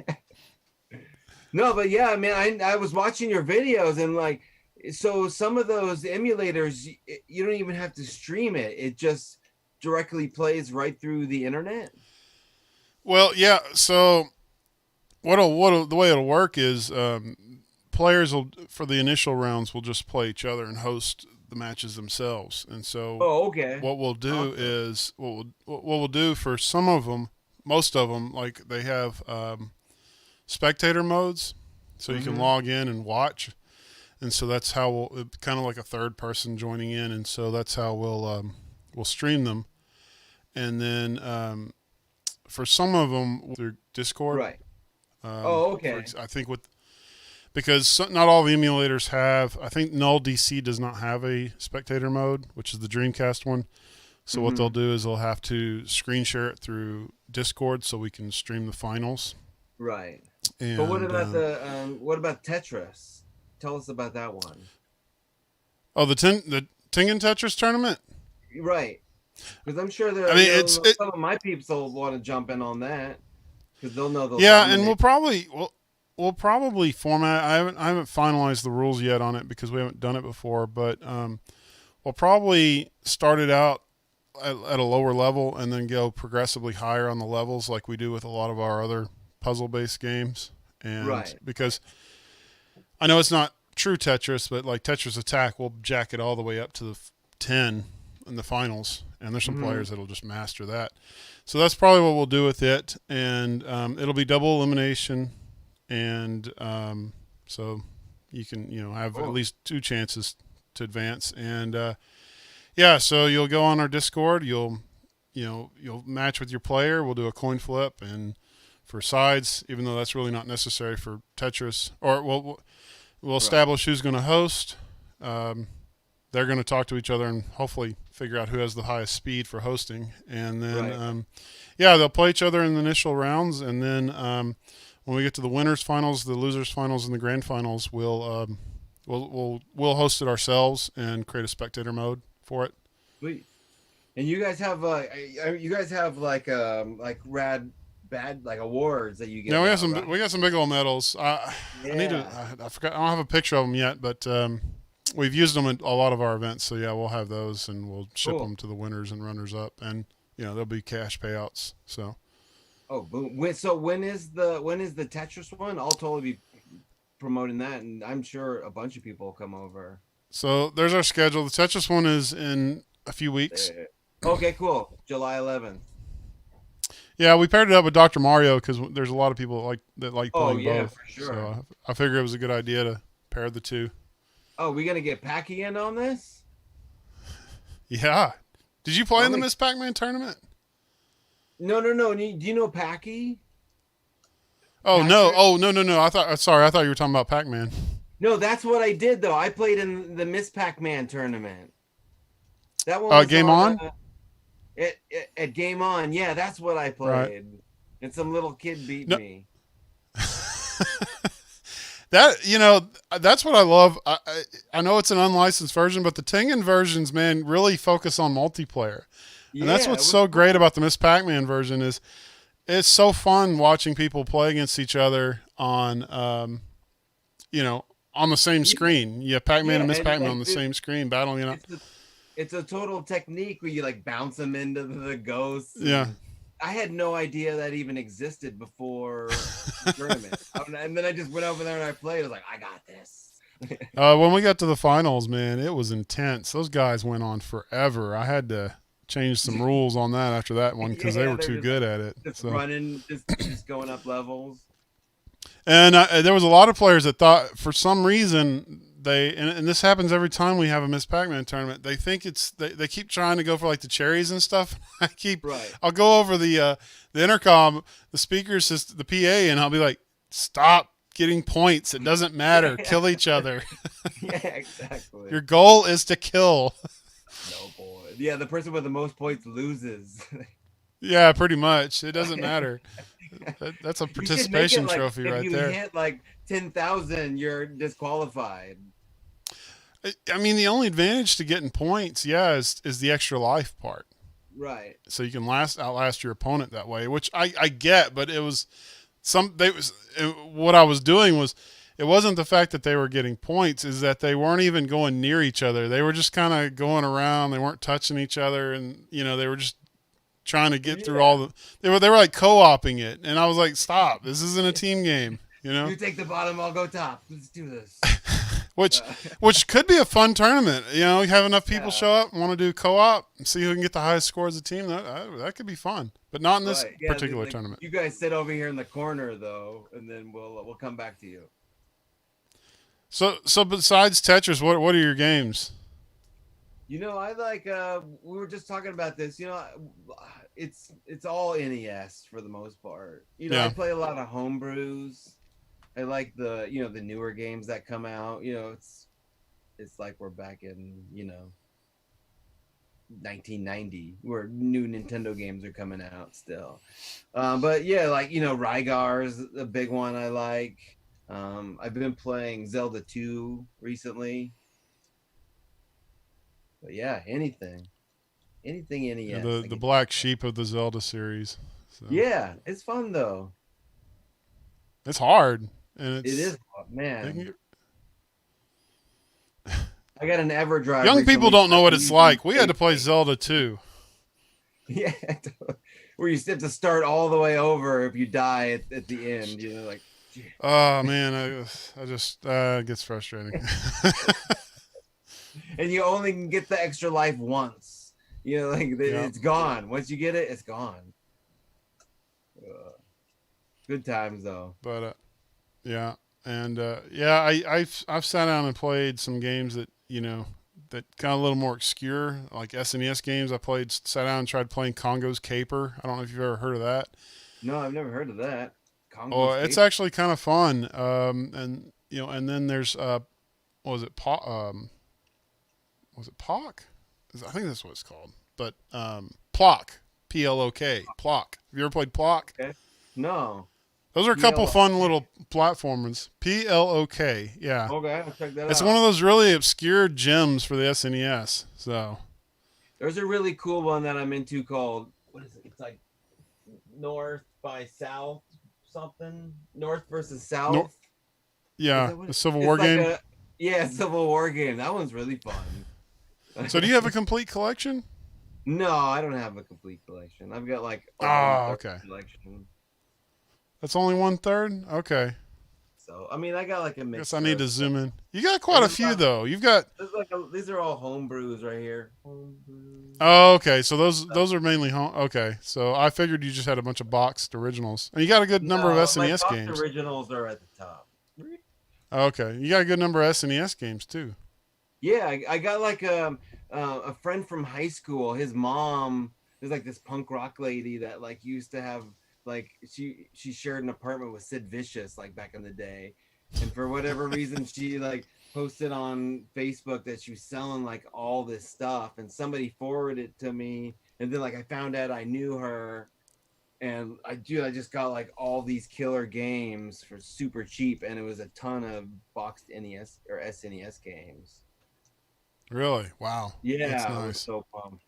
No, but yeah, I mean, I was watching your videos, and like, so some of those emulators, you don't even have to stream it; it just directly plays right through the internet. Well, yeah. So the way it'll work is players will for the initial rounds will just play each other and host the matches themselves. And so Oh, okay. what we'll do Awesome. is what we'll do for some of them, most of them, like they have spectator modes, so you can Mm-hmm. log in and watch. And so that's how we'll kind of like a third person joining in, and so that's how we'll stream them. And then for some of them through Discord. Right. Oh, For okay. I think because not all the emulators have. I think Null DC does not have a spectator mode, which is the Dreamcast one. So what they'll Mm-hmm. do is they'll have to screen share it through Discord so we can stream the finals. Right. But And what about Tetris? Tell us about that one. the Tengen Tetris tournament. Right. Because I'm sure that I mean, it's some of my peeps will want to jump in on that because they'll know they'll yeah, and dominate. we'll probably format. I haven't finalized the rules yet on it because we haven't done it before, but we'll probably start it out at a lower level and then go progressively higher on the levels, like we do with a lot of our other puzzle-based games. And Right. because I know it's not true Tetris, but like Tetris Attack, we'll jack it all the way up to the 10 in the finals, and there's some Mm-hmm. players that'll just master that. So that's probably what we'll do with it, and it'll be double elimination, and so you can have at Cool. least 2 chances to advance. And yeah, so you'll go on our Discord, you'll you'll match with your player. We'll do a coin flip, and for sides, even though that's really not necessary for Tetris, or we'll establish who's going to host. They're going to talk to each other and hopefully figure out who has the highest speed for hosting. And then, they'll play each other in the initial rounds. And then when we get to the winners finals, the losers finals, and the grand finals, we'll host it ourselves and create a spectator mode for it. Sweet. And you guys have like rad bad like awards that you get. Yeah, we got some big old medals. I forgot. I don't have a picture of them yet, but we've used them at a lot of our events. So yeah, we'll have those, and we'll ship them to the winners and runners up, and there'll be cash payouts. So. Oh, boom! So when is the Tetris one? I'll totally be promoting that, and I'm sure a bunch of people will come over. So there's our schedule. The Tetris one is in a few weeks. Okay, cool. July 11th. Yeah, we paired it up with Dr. Mario because there's a lot of people that like playing both. For sure. So I figured it was a good idea to pair the two. Oh, we gonna get Packy in on this? Yeah. Did you play in the Miss PacMan tournament? No. Do you know Packy? Oh, Patrick? No. Oh, no. I thought you were talking about Pac-Man. No, that's what I did though. I played in the Miss PacMan tournament. That one was Game On? At Game On. Yeah, that's what I played. Right. And some little kid beat me. That's what I love. I know it's an unlicensed version, but the Tengen versions, man, really focus on multiplayer. And that's what's so great about the Miss Pac-Man version is it's so fun watching people play against each other on, on the same screen. You have Pac-Man and Miss Pac-Man on the same screen battling. It's a total technique where you like bounce them into the ghosts. Yeah. I had no idea that even existed before the tournament. And then I just went over there and I played. I was like, I got this. When we got to the finals, man, it was intense. Those guys went on forever. I had to change some rules on that after that one because they were too good at it. Just running, just going up levels. And there was a lot of players that thought for some reason and this happens every time we have a Miss Pac-Man tournament. They think they keep trying to go for like the cherries and stuff. I'll go over the intercom, the speakers, the PA, and I'll be like, stop getting points. It doesn't matter. Kill each other. Yeah, exactly. Your goal is to kill. No, boy. Yeah, the person with the most points loses. Yeah, pretty much. It doesn't matter. That's a participation trophy right there. If you hit like 10,000, you're disqualified. I mean, the only advantage to getting points, is the extra life part. Right. So you can outlast your opponent that way, which I get, but it was what I was doing was, it wasn't the fact that they were getting points, is that they weren't even going near each other. They were just kind of going around. They weren't touching each other, and they were just trying to get through all they were like co-oping it, and I was like, stop, this isn't a team game. You take the bottom, I'll go top. Let's do this. which could be a fun tournament. You have enough people show up and want to do co-op and see who can get the highest score as a team. That could be fun, but not in this particular tournament. You guys sit over here in the corner though, and then we'll come back to you. So besides Tetris, what are your games? I like. We were just talking about this. It's all NES for the most part. I play a lot of homebrews. I like the the newer games that come out. It's like we're back in 1990 where new Nintendo games are coming out still. But yeah, like Rygar is a big one I like. I've been playing Zelda 2 recently. But yeah, anything NES. The black sheep of the Zelda series. So. Yeah, it's fun though. It's hard, and it is hard, man. I got an EverDrive. Young people don't know what it's like. We had to play Zelda 2. Yeah, where you have to start all the way over if you die at the end. Like. Oh man, I just it gets frustrating. And you only can get the extra life once. It's gone. Once you get it, it's gone. Good times though. But I've sat down and played some games that that kind of a little more obscure, like SNES games. I sat down and tried playing Congo's Caper. I don't know if you've ever heard of that. No, I've never heard of that. Oh, Congo's it's Cape? actually kind of fun. And and then there's what was it? Was it POC? I think that's what it's called. But Plock, Plok, Plock. Have you ever played Plock? Okay. No. Those are a couple PLOK. fun little platformers. Plok, yeah. Okay, I'll check that It's out. one of those really obscure gems for the SNES. So There's a really cool one that I'm into called What is it? It's like North by South something. North versus South. Nor- yeah, Is that what the it- Civil it's War like game. Yeah, Civil War game. That one's really fun. So do you have a complete collection? No, I don't have a complete collection. I've got like a Oh, one-third okay. collection. That's only 1/3? Okay. So I mean, I got like a I mix. guess I need to zoom in. You got quite a few though. You've got These are all home brews right here. Home brews. Oh, okay. So those are mainly home. Okay. So I figured you just had a bunch of boxed originals. And you got a good number of No, SNES my box games. originals are at the top. Okay. You got a good number of SNES games too. Yeah, I got like a friend from high school. His mom is like this punk rock lady that like used to have like she shared an apartment with Sid Vicious like back in the day, and for whatever reason she like posted on Facebook that she was selling like all this stuff, and somebody forwarded it to me, and then like I found out I knew her, and I just got like all these killer games for super cheap, and it was a ton of boxed NES or SNES games. Really? Wow. Yeah, That's I was nice. so pumped.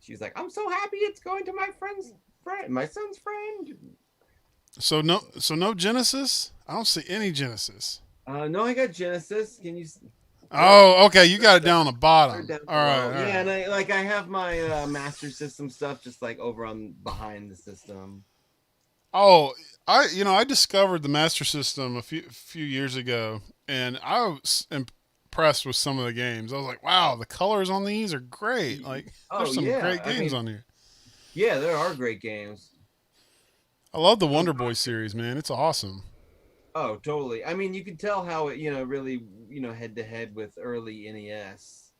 She's like, I'm so happy it's going to my son's friend. So no Genesis? I don't see any Genesis. No, I got Genesis. Can you? Oh, okay. You got it down on the They're bottom. down All right. below. All Yeah, right. and I have my Master System stuff just like over on behind the system. Oh, I discovered the Master System a few years ago, and I was impressed with some of the games. I was like, wow, the colors on these are great. Like, there's Oh some yeah, great I games mean, on here. yeah, there are great games. I love the Wonder Boy series, man. It's awesome. Oh, totally. I mean, you can tell how it, really, head to head with early NES.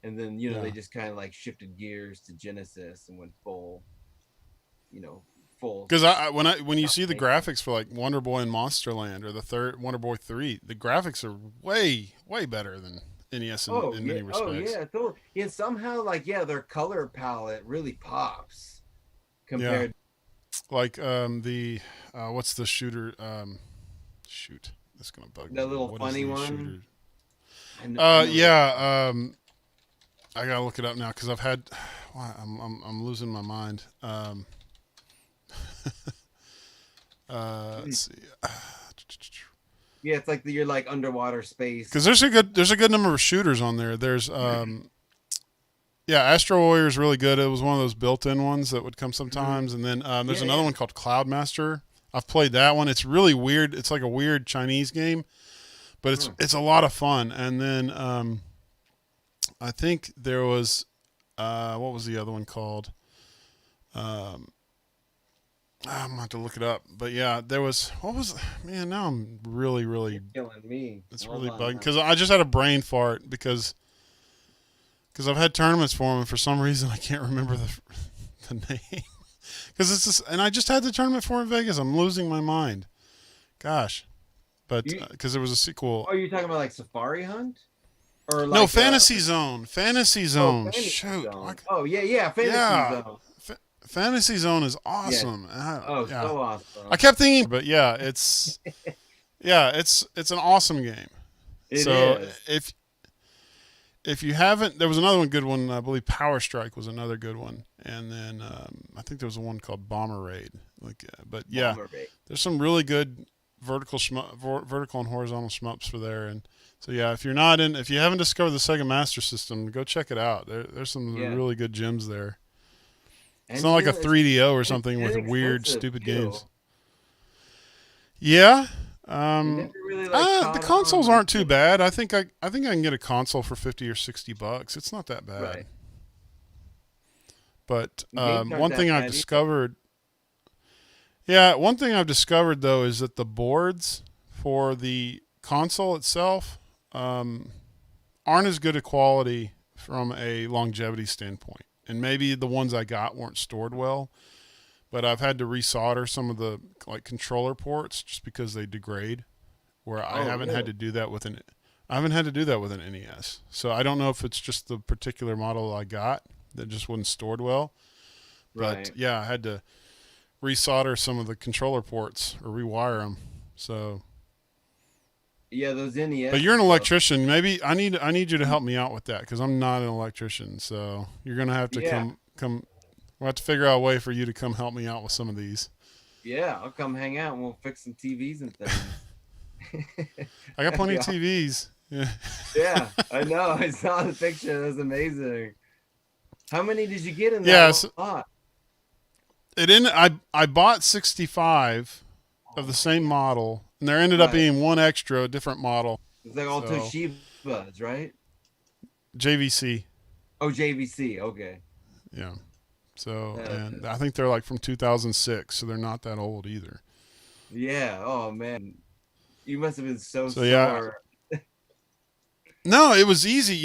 And then, Yeah. they just kind of like shifted gears to Genesis and went full. Because when you see the graphics for like Wonder Boy and Monsterland or the third Wonder Boy 3, the graphics are way better than NES in many respects. Oh yeah, totally. And somehow, like, their color palette really pops compared. Like the what's the shooter? Shoot, that's gonna bug me. That little What funny is the one? shooter? I know Yeah. I gotta look it up now because I've had. I'm losing my mind. Let's see. Yeah, it's like you're like underwater space. Because there's a good number of shooters on there. There's Astro Warrior is really good. It was one of those built-in ones that would come sometimes, and then there's another one called Cloudmaster. I've played that one. It's really weird. It's like a weird Chinese game, but it's a lot of fun. And then I think there was what was the other one called? I'm gonna have to look it up. But yeah, there was man. Now I'm really You're killing me. it's Hold really on bugging now. because I just had a brain fart because I've had tournaments for them, and for some reason I can't remember the name. Because it's just, and I just had the tournament for in Vegas. I'm losing my mind. Gosh, but because there was a sequel. Oh, you're talking about like Safari Hunt, or like No, Fantasy Zone. Fantasy Zone. Fantasy Shoot. Zone. Oh yeah, Fantasy Zone. Fantasy Zone is awesome. So awesome. I kept thinking, but yeah, it's it's an awesome game. It so is. if you haven't, there was another one good one. I believe Power Strike was another good one, and then I think there was one called Bomber Raid. But yeah, there's some really good vertical and horizontal shmups for there. And so yeah, if you haven't discovered the Sega Master System, go check it out. There's some really good gems there. It's not like a 3DO or something with weird, stupid games. Yeah. The consoles aren't too bad. I think I can get a console for $50 or $60. It's not that bad. Right. But one thing I've discovered though is that the boards for the console itself are aren't as good a quality from a longevity standpoint. And maybe the ones I got weren't stored well, but I've had to resolder some of the like controller ports just because they degrade. Where I haven't had to do that with an NES. So I don't know if it's just the particular model I got that just wasn't stored well. But Right. yeah, I had to resolder some of the controller ports or rewire them. So, Yeah, those NES. but you're an electrician. Maybe I need you to help me out with that because I'm not an electrician. So you're gonna have to come. We'll have to figure out a way for you to come help me out with some of these. Yeah, I'll come hang out and we'll fix some TVs and things. I got plenty of TVs. Yeah. Yeah, I know. I saw the picture. That was amazing. How many did you get in that Yes. lot? I bought 65 of the same model, and there ended up being one extra, different model. It's like all Toshibas, right? JVC. Oh, JVC. Okay. Yeah. So, and I think they're like from 2006, so they're not that old either. Yeah. Oh man, you must have been so sore. Yeah. No, it was easy.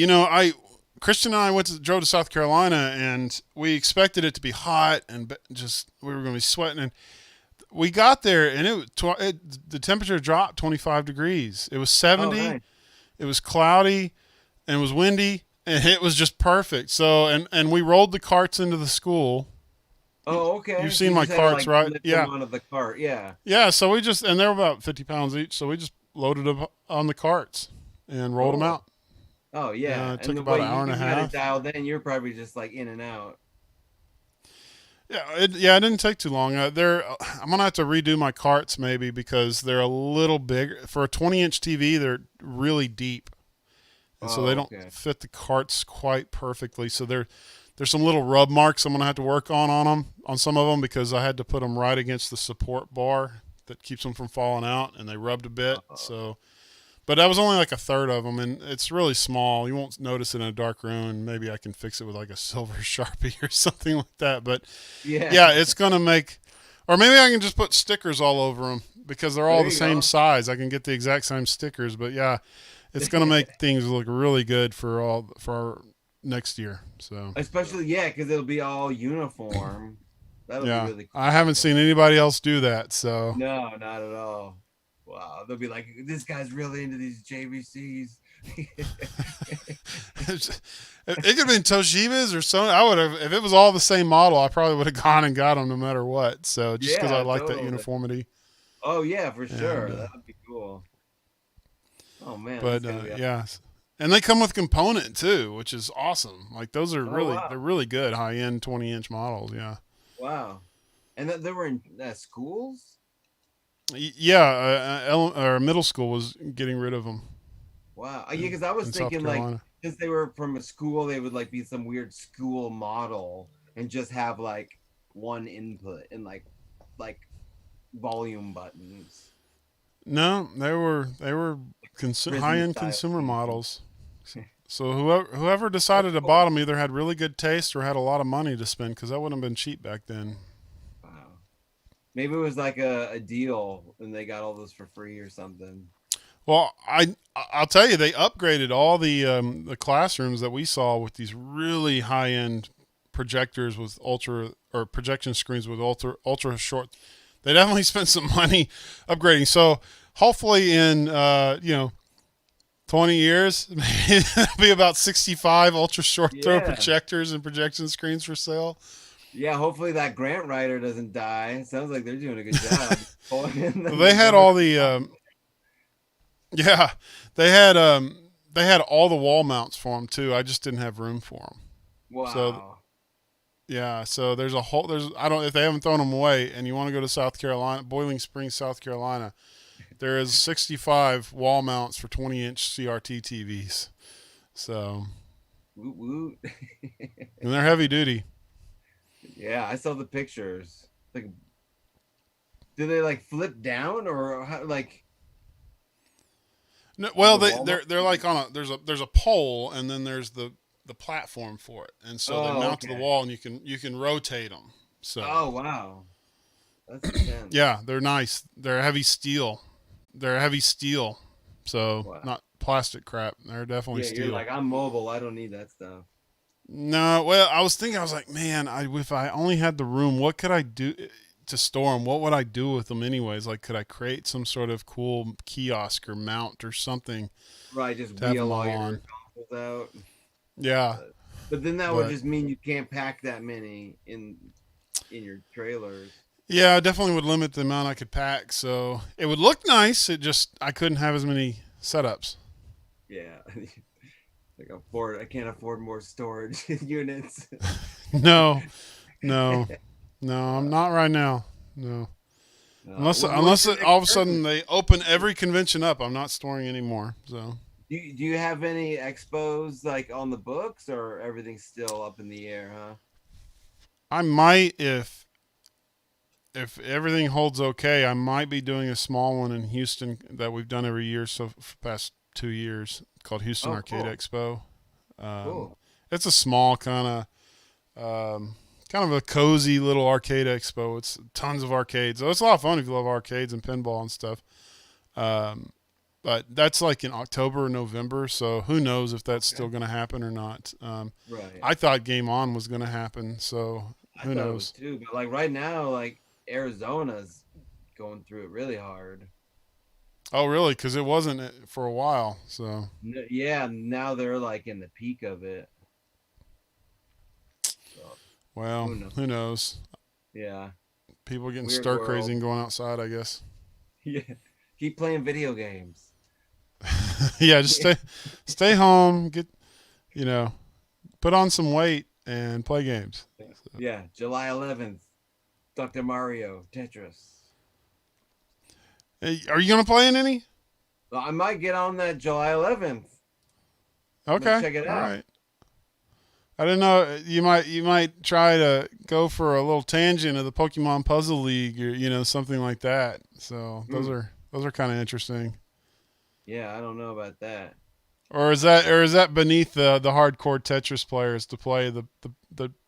Christian and I drove to South Carolina, and we expected it to be hot and just we were going to be sweating. And we got there, and the temperature dropped 25 degrees. It was 70. Oh, nice. It was cloudy, and it was windy, and it was just perfect. So, and we rolled the carts into the school. Oh, okay. You've seen my carts, right? Yeah. Onto the cart. Yeah. Yeah. So and they were about 50 pounds each. So we just loaded them on the carts and rolled them out. Oh yeah, it took about an hour and a half. Dialed in, you're probably just like in and out. Yeah, it didn't take too long. I'm gonna have to redo my carts maybe because they're a little bigger for a 20-inch TV. They're really deep, and so they don't fit the carts quite perfectly. So there's some little rub marks I'm gonna have to work on some of them because I had to put them right against the support bar that keeps them from falling out, and they rubbed a bit. So. But that was only like a third of them, and it's really small. You won't notice it in a dark room, and maybe I can fix it with like a silver Sharpie or something like that. But yeah, it's going to make – or maybe I can just put stickers all over them because they're all the same size. I can get the exact same stickers. But, yeah, it's going to make things look really good for our next year. So especially, because it'll be all uniform. That'll be really cool. I haven't seen anybody else do that. So no, not at all. Wow, they'll be like, this guy's really into these JVCs. It could have been Toshiba's or something. I would have, if it was all the same model, I probably would have gone and got them no matter what. So just because I like that uniformity. Oh yeah, for sure. That would be cool. Oh man. But and they come with component too, which is awesome. Like those are they're really good high-end 20-inch models. Yeah. Wow. And they were in schools. Yeah, or middle school was getting rid of them. Wow. Yeah, because I was thinking like, since they were from a school, they would like be some weird school model and just have like one input and like volume buttons. No, they were high-end consumer models. So whoever decided to buy them either had really good taste or had a lot of money to spend because that wouldn't have been cheap back then. Maybe it was like a deal and they got all those for free or something. Well, I'll tell you, they upgraded all the classrooms that we saw with these really high-end projectors with projection screens with ultra short. They definitely spent some money upgrading. So hopefully in 20 years, maybe there'll be about 65 ultra short throw projectors and projection screens for sale. Yeah, hopefully that grant writer doesn't die. It sounds like they're doing a good job. They had all the they had all the wall mounts for them too. I just didn't have room for them. Wow. So there's if they haven't thrown them away and you want to go to South Carolina, Boiling Springs, South Carolina, there is 65 wall mounts for 20-inch CRT TVs. So woot woot. And they're heavy duty. Yeah, I saw the pictures. Like, do they like flip down or how, like? No, well, they're like on there's a pole and then there's the platform for it, and so they mount to the wall and you can rotate them. So. Oh wow, that's intense. Yeah, they're nice. They're heavy steel. So not plastic crap. They're definitely Yeah, steel. you're like, I'm mobile. I don't need that stuff. No, well, I was like, man, if I only had the room, what could I do to store them? What would I do with them anyways? Like, could I create some sort of cool kiosk or mount or something Right, just to have them wheel all all your on? consoles out. Yeah, But then that would but just mean you can't pack that many in your trailers. yeah, I definitely would limit the amount I could pack. So it would look nice. I couldn't have as many setups. Yeah. I can't afford more storage units. No, no, no, I'm not right now. No. Unless What's your next all of a purchase? sudden they open every convention up, I'm not storing anymore. So Do you have any expos like on the books, or everything's still up in the air, huh? I might, if everything holds okay, I might be doing a small one in Houston that we've done every year for the past 2 years called Houston Oh, Arcade cool. Expo. Cool. It's a small kind of a cozy little arcade expo. It's tons of arcades. So it's a lot of fun if you love arcades and pinball and stuff. But that's like in October or November, so who knows if that's still going to happen or not. Right. I thought Game On was going to happen, so I who thought it was knows? too, but like right now, like Arizona's going through it really hard. Oh, really? Because it wasn't for a while. So Yeah, now they're like in the peak of it. So, well, who knows? who knows? Yeah. People getting Weird stir world. crazy and going outside, I guess. Yeah. Keep playing video games. Yeah, just stay home, put on some weight and play games. Yeah, July 11th, Dr. Mario, Tetris. Hey, are you going to play in any? Well, I might get on that July 11th. Okay. Check it All out. right. I don't know. You might try to go for a little tangent of the Pokemon Puzzle League, or something like that. So those are kind of interesting. Yeah, I don't know about that. Or is that beneath the hardcore Tetris players to play the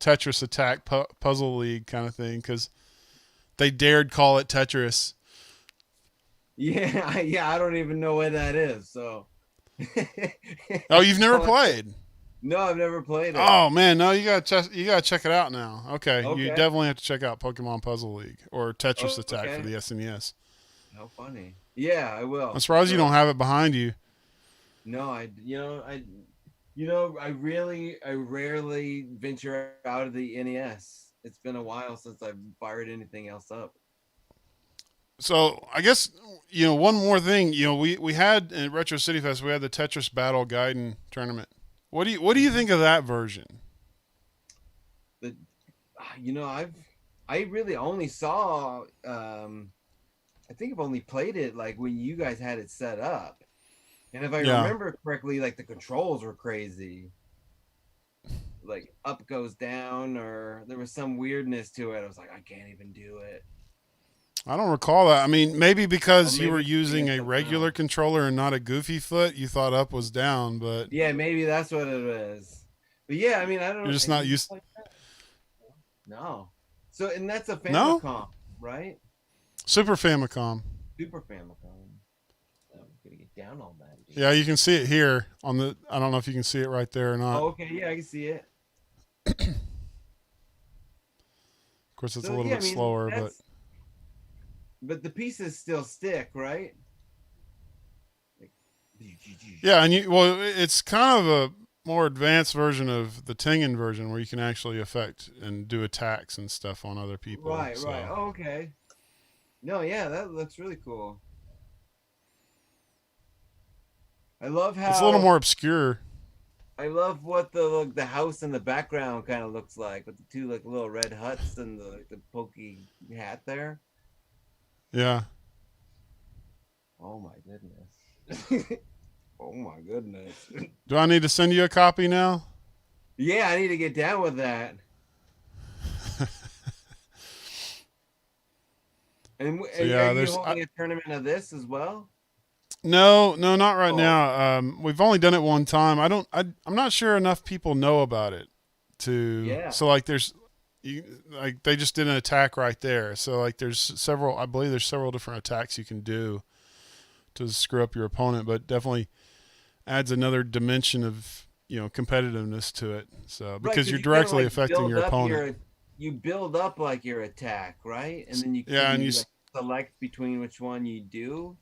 Tetris Attack Puzzle League kind of thing, because they dared call it Tetris. Yeah, I don't even know what that is. So. Oh, you've never played? No, I've never played it. Oh man, no, you gotta check it out now. Okay, you Okay. definitely have to check out Pokemon Puzzle League or Tetris Attack okay. for the SNES. How funny. Yeah, I will. I'm surprised you don't have it behind you. No, I rarely venture out of the NES. It's been a while since I've fired anything else up. So I guess one more thing. We had in Retro City Fest, we had the Tetris Battle Gaiden tournament. What do you think of that version? I really only saw. I think I've only played it like when you guys had it set up, and if I remember correctly, like the controls were crazy. Like up goes down, or there was some weirdness to it. I was like, I can't even do it. I don't recall that. I mean, maybe because Or you were maybe using a something regular else. controller and not a Goofy Foot, you thought up was down, but Yeah, maybe that's what it is. But yeah, I mean, I don't know. you're just not used. Like that? No. So, and that's a No? Famicom, right? Super Famicom. Super Famicom. I'm gonna get down on that. Dude. Yeah, you can see it here on the. I don't know if you can see it right there or not. Oh, okay. Yeah, I can see it. Of course, it's a little bit slower, but the pieces still stick, right? Like, yeah, and it's kind of a more advanced version of the Tengen version where you can actually affect and do attacks and stuff on other people. Right, so. right. Oh, okay. No, yeah, that looks really cool. I love how It's a little more obscure. I love what the house in the background kind of looks like, with the two like little red huts and the pokey hat there. Yeah. Oh my goodness. Oh my goodness. Do I need to send you a copy now? Yeah, I need to get down with that. And So, yeah, are you there's holding a tournament of this as well? No, not right Oh. now. We've only done it one time. I'm not sure enough people know about it Yeah. so like they just did an attack right there. So like I believe there's several different attacks you can do to screw up your opponent, but definitely adds another dimension of competitiveness to it. So Right, because you're you kind of directly like affecting build your up opponent. you build up like your attack, right? And then you Yeah, can and you like select between which one you do.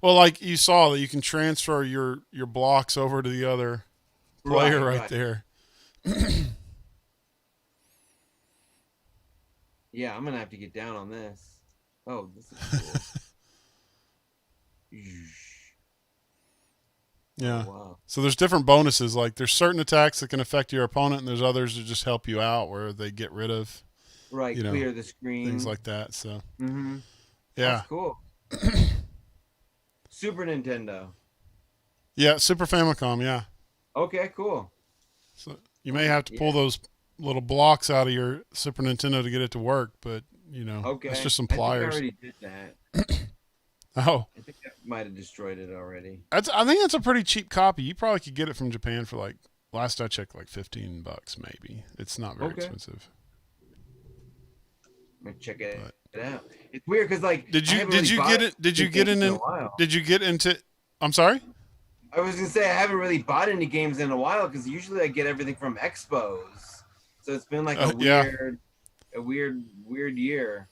well, like you saw that you can transfer your blocks over to the other player Right, right right. there. Yeah, I'm gonna have to get down on this. Oh, this is cool. Oh Yeah. wow. So there's different bonuses. Like there's certain attacks that can affect your opponent, and there's others that just help you out, where they get rid of, Right, you know, clear the things screen. like that. So Mm-hmm. That's yeah, cool. Super Nintendo. yeah, Super Famicom. Yeah. Okay, cool. So you may have to Yeah. pull those little blocks out of your Super Nintendo to get it to work, but that's Okay. just some I think I pliers. already did that. Oh, I think I might have destroyed it already. I think that's a pretty cheap copy. You probably could get it from Japan for like last I checked, like $15 maybe. It's not very Okay. expensive. I'm gonna check it But out. It's weird because like did I you haven't did really you bought get it? Did you any get games in a in? while. Did you get into? I'm sorry. I was gonna say I haven't really bought any games in a while because usually I get everything from expos. So it's been like a Yeah. weird year.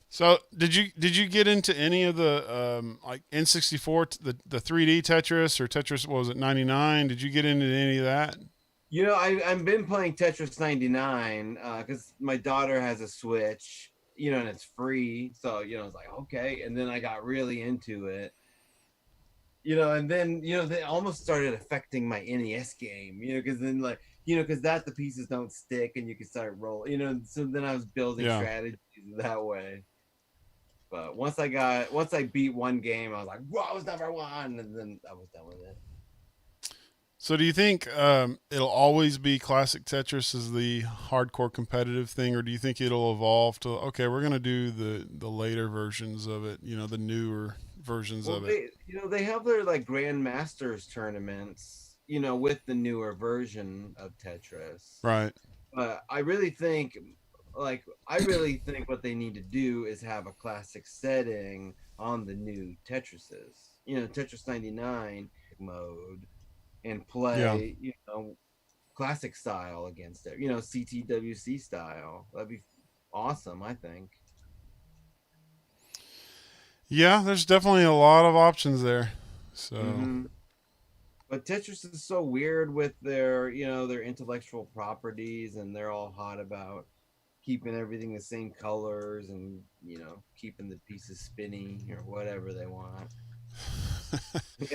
So did you get into any of the like N64 the 3D Tetris or Tetris, what was it, 99? Did you get into any of that? You know, I've been playing Tetris 99 because my daughter has a Switch, and it's free. So, it's like, okay. And then I got really into it, and then, they almost started affecting my NES game, because then, like, because the pieces don't stick and you can start rolling, so then I was building Yeah. strategies that way. But once I beat one game, I was like, whoa, I was number one. And then I was done with it. So do you think it'll always be classic Tetris as the hardcore competitive thing, or do you think it'll evolve to, okay, we're gonna do the later versions of it, the newer versions Well, of it? they have their like grandmasters tournaments, with the newer version of Tetris. Right. But I really think what they need to do is have a classic setting on the new Tetrises. Tetris 99 mode and Yeah. play, classic style against it. CTWC style. That'd be awesome, I think. Yeah, there's definitely a lot of options there. So Hmm. But Tetris is so weird with their intellectual properties, and they're all hot about keeping everything the same colors and keeping the pieces spinny or whatever they want.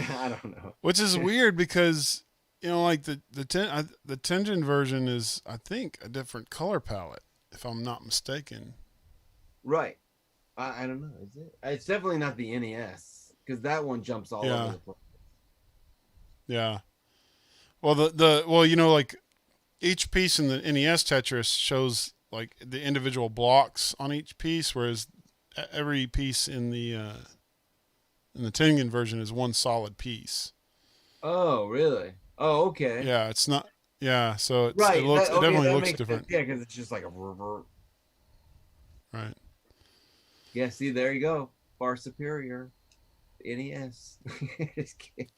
I don't know. which is weird because like the Tengen version is, I think, a different color palette, if I'm not mistaken. Right. I don't know. Is it? It's definitely not the NES because that one jumps all over Yeah. the place. Yeah. Well, like each piece in the NES Tetris shows like the individual blocks on each piece, whereas every piece in the Tengen version is one solid piece. Oh, really? Oh, okay. Yeah, it's not. Yeah, so Right. it Okay, definitely that looks makes sense. different. Yeah, because it's just like a river. Right. Yeah, see, there you go. Far superior. NES. Just kidding.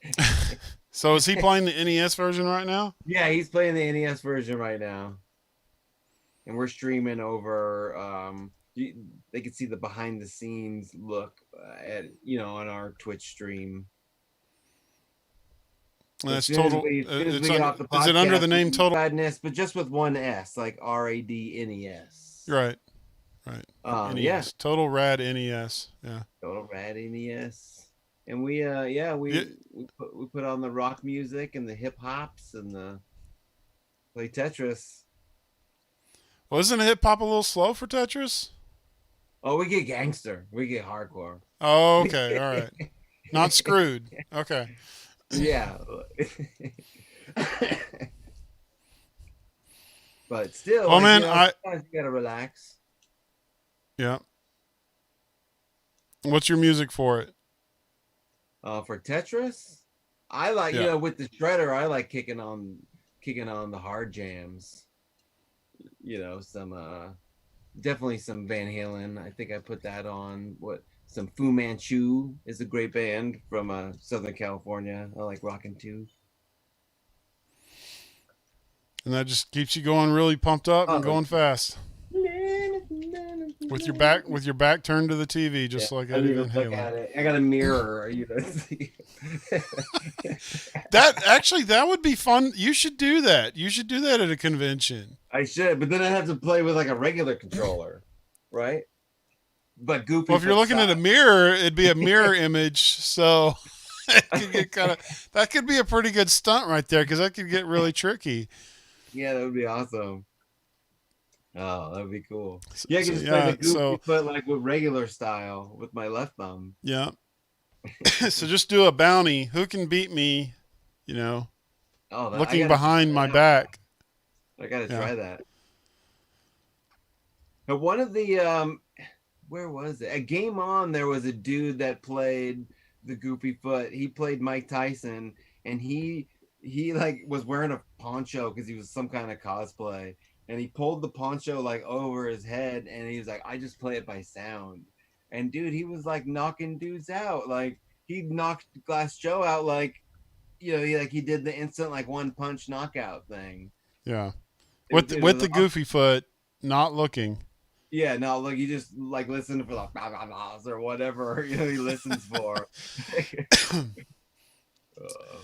So is he playing the NES version right now? Yeah, he's playing the NES version right now. And we're streaming over they can see the behind the scenes look at on our Twitch stream. And As that's soon as total. we get off the Is it under the podcast, name Total? Radness, but just with one S, like Radnes. Right. Right. Yeah, NES. Total Rad NES. Yeah. Total Rad NES. And we Yeah. we put on the rock music and the hip hops and the play Tetris. Well, isn't hip hop a little slow for Tetris? Oh, we get gangster. We get hardcore. Oh, okay. All right. Not screwed. Okay. Yeah. But still, Well, man, sometimes you gotta relax. yeah. What's your music for it? For Tetris, I like Yeah. with the shredder. I like kicking on the hard jams. Some definitely some Van Halen. I think I put that on. What Some Fu Manchu is a great band from Southern California. I like rockin' too. And that just keeps you going really pumped up and Oh, going fast. With your back turned to the TV, yeah, just like I don't Eddie even Van look Halen. at it. I got a mirror, you know. That would be fun. You should do that. You should do that at a convention. I should, but then I have to play with like a regular controller, right? But Goofy Well, if you're Foot looking at a style. mirror, it'd be a mirror image. So it could get that could be a pretty good stunt right there because that could get really tricky. Yeah, that would be awesome. Oh, that would be cool. So, Yeah, I so can just play the yeah, Goofy Foot like with regular style with my left thumb. yeah. So just do a bounty. Who can beat me? You know, Oh, I looking gotta behind try my that. back. I gotta Yeah. try that. But one of the where was it? At Game On, there was a dude that played the Goofy Foot. He played Mike Tyson, and he like was wearing a poncho because he was some kind of cosplay, and he pulled the poncho like over his head, and he was like, "I just play it by sound." And dude, he was like knocking dudes out. Like he knocked Glass Joe out, like he did the instant like one punch knockout thing. Yeah. It With was the Goofy Foot, not looking. Yeah, no, look, you just like listen for like blah, blah, blahs or whatever he listens for.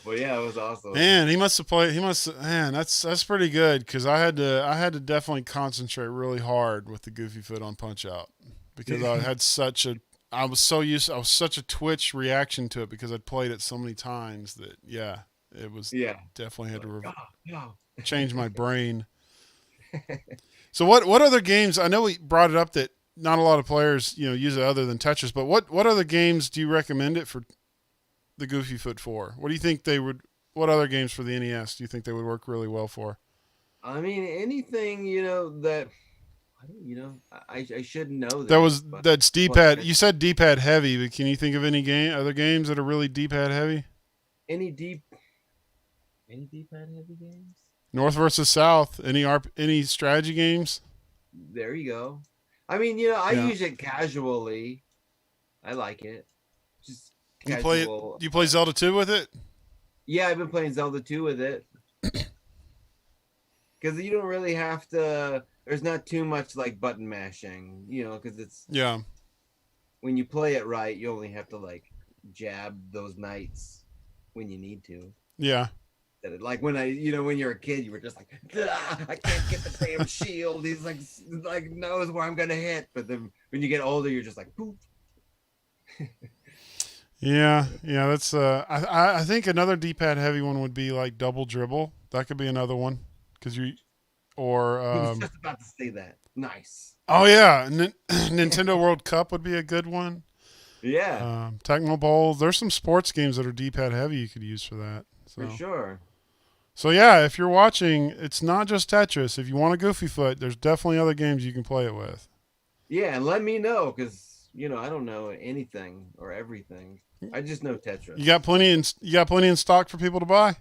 But yeah, it was awesome. Man, he must have played. He must. Man, that's pretty good because I had to definitely concentrate really hard with the Goofy Foot on Punch Out because I had such a. I was such a twitch reaction to it because I'd played it so many times that it was definitely had to change my brain. So what other games? I know we brought it up that not a lot of players use it other than Tetris, but what other games do you recommend it for the Goofy Foot for? What do you think they would? What other games for the NES do you think they would work really well for? I mean, anything that I should know That's D-pad. You said D-pad heavy, but can you think of any other games that are really D-pad heavy? any D pad heavy games? North versus South. Any strategy games? There you go. I mean, I use it casually. I like it. Just You casual. Do you play Zelda 2 with it? Yeah, I've been playing Zelda 2 with it. Because you don't really have to. There's not too much like button mashing, because it's when you play it right, you only have to like jab those knights when you need to. Yeah. Like when when you're a kid, you were just like, I can't get the damn shield. He's like knows where I'm gonna hit. But then when you get older, you're just like, poof. Yeah. That's I think another D-pad heavy one would be like Double Dribble. That could be another one because I was just about to say that. Nice. Oh yeah, Nintendo World Cup would be a good one. Yeah. Tecmo Bowl. There's some sports games that are D-pad heavy you could use for that. So. For sure. So yeah, if you're watching, it's not just Tetris. If you want a Goofy Foot, there's definitely other games you can play it with. Yeah, and let me know because I don't know anything or everything. I just know Tetris. You got plenty in stock for people to buy.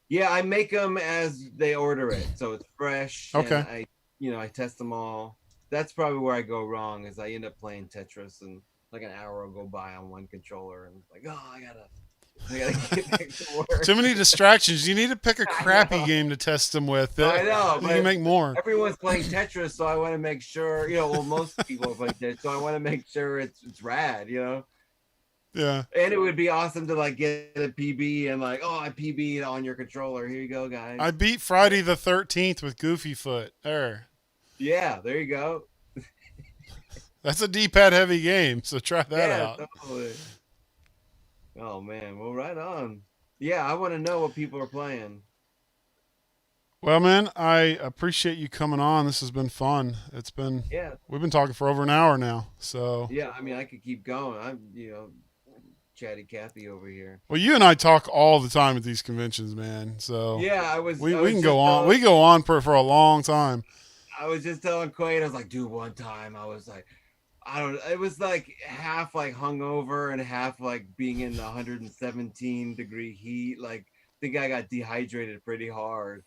Yeah, I make them as they order it, so it's fresh. Okay. And I test them all. That's probably where I go wrong is I end up playing Tetris and like an hour will go by on one controller and it's like, oh, I gotta get back to work. Too many distractions. You need to pick a crappy game to test them with. I know. You can make more. Everyone's playing Tetris, so I want to make sure. Most people are playing Tetris, so I want to make sure it's rad. Yeah. And it would be awesome to like get a PB and like, I PB'd on your controller. Here you go, guys. I beat Friday the 13th with Goofy Foot. There. Yeah, there you go. That's a D-pad heavy game, so try that out. Totally. Oh man, well, right on. Yeah, I want to know what people are playing. Well, man, I appreciate you coming on. This has been fun. We've been talking for over an hour now. So yeah, I mean, I could keep going. I'm chatty Cathy over here. Well, you and I talk all the time at these conventions, man. So yeah, we can go on. We go on for a long time. I was just telling Quaid, I was like, dude, one time I was like, it was like half like hungover and half like being in the 117-degree heat. Like the guy got dehydrated pretty hard.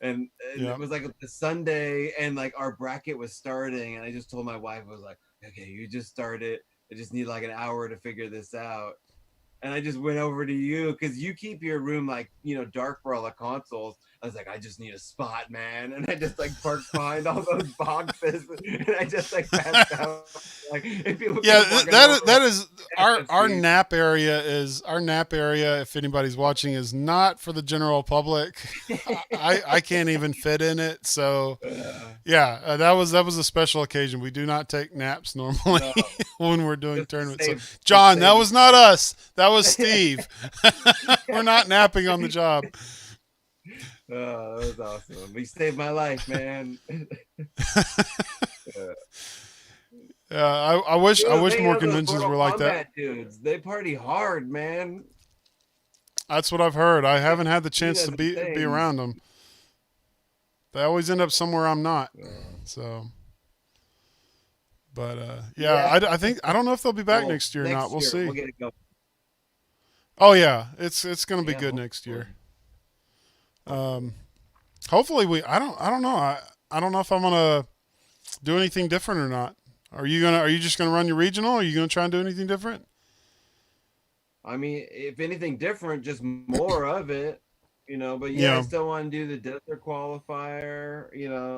And it was like the Sunday and like our bracket was starting. And I just told my wife, I was like, okay, you just start it. I just need like an hour to figure this out. And I just went over to you because you keep your room like, dark for all the consoles. I was like, I just need a spot, man. And I just like parked behind all those boxes and I just like passed out. Like, if people Yeah, kept walking that over, is our nap area. If anybody's watching, is not for the general public. I can't even fit in it. So yeah, that was a special occasion. We do not take naps normally No, when we're doing just to tournaments. save- So, John, to that save was not us. That was Steve. We're not napping on the job. Oh, that was awesome. You saved my life, man. Yeah, I wish Hey, more those conventions Mortal were like that. Kombat dudes, they party hard, man. That's what I've heard. I haven't had the chance to as a be thing. around them. They always end up somewhere I'm not. So, but yeah, I think I don't know if they'll be back Well, next year or not. We'll see. We'll get it going. Oh yeah, it's going to be Yeah, good next year. hopefully. Hopefully I don't know. I don't know if I'm gonna do anything different or not. Are you just gonna run your regional? Or are you gonna try and do anything different? I mean, if anything different, just more of it, But Yeah. I still want to do the desert qualifier.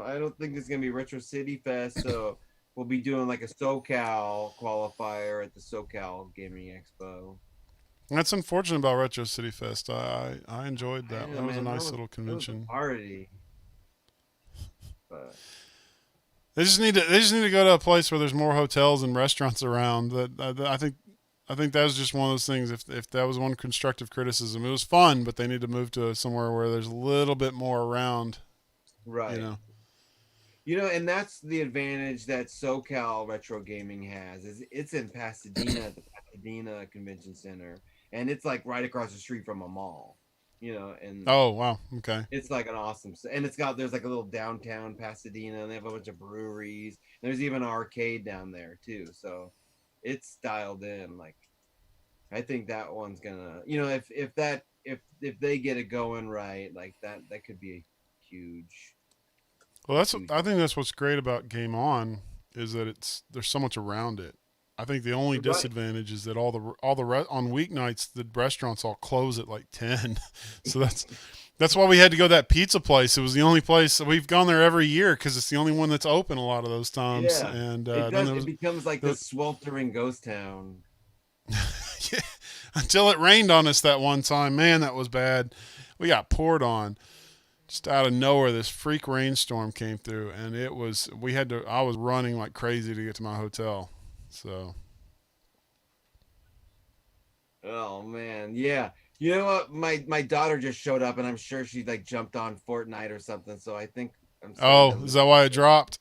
I don't think it's gonna be Retro City Fest, so we'll be doing like a SoCal qualifier at the SoCal Gaming Expo. That's unfortunate about Retro City Fest. I enjoyed that. Yeah, That was a man, nice little That was a convention. party. But They just need to go to a place where there's more hotels and restaurants around. I think that was just one of those things. If that was one constructive criticism, it was fun, but they need to move to somewhere where there's a little bit more around. right. And that's the advantage that SoCal Retro Gaming has is it's in Pasadena at the Pasadena Convention Center, and it's like right across the street from a mall. And Oh wow, okay. it's like an awesome, and there's like a little downtown Pasadena, and they have a bunch of breweries. There's even an arcade down there too, so it's dialed in. Like, I think that one's gonna, if they get it going right, like that could be a huge. Well, I think that's what's great about Game On is that there's so much around it. I think the only Right. disadvantage is that on weeknights the restaurants all close at like 10. So that's why we had to go to that pizza place. It was the only place we've gone there every year because it's the only one that's open a lot of those times. Yeah, And it becomes like the sweltering ghost town. Yeah, until it rained on us that one time. Man, that was bad. We got poured on. Just out of nowhere, this freak rainstorm came through, and I was running like crazy to get to my hotel. So. Oh man, yeah. You know what? My daughter just showed up, and I'm sure she like jumped on Fortnite or something. So I think I'm. Oh, is that why it dropped?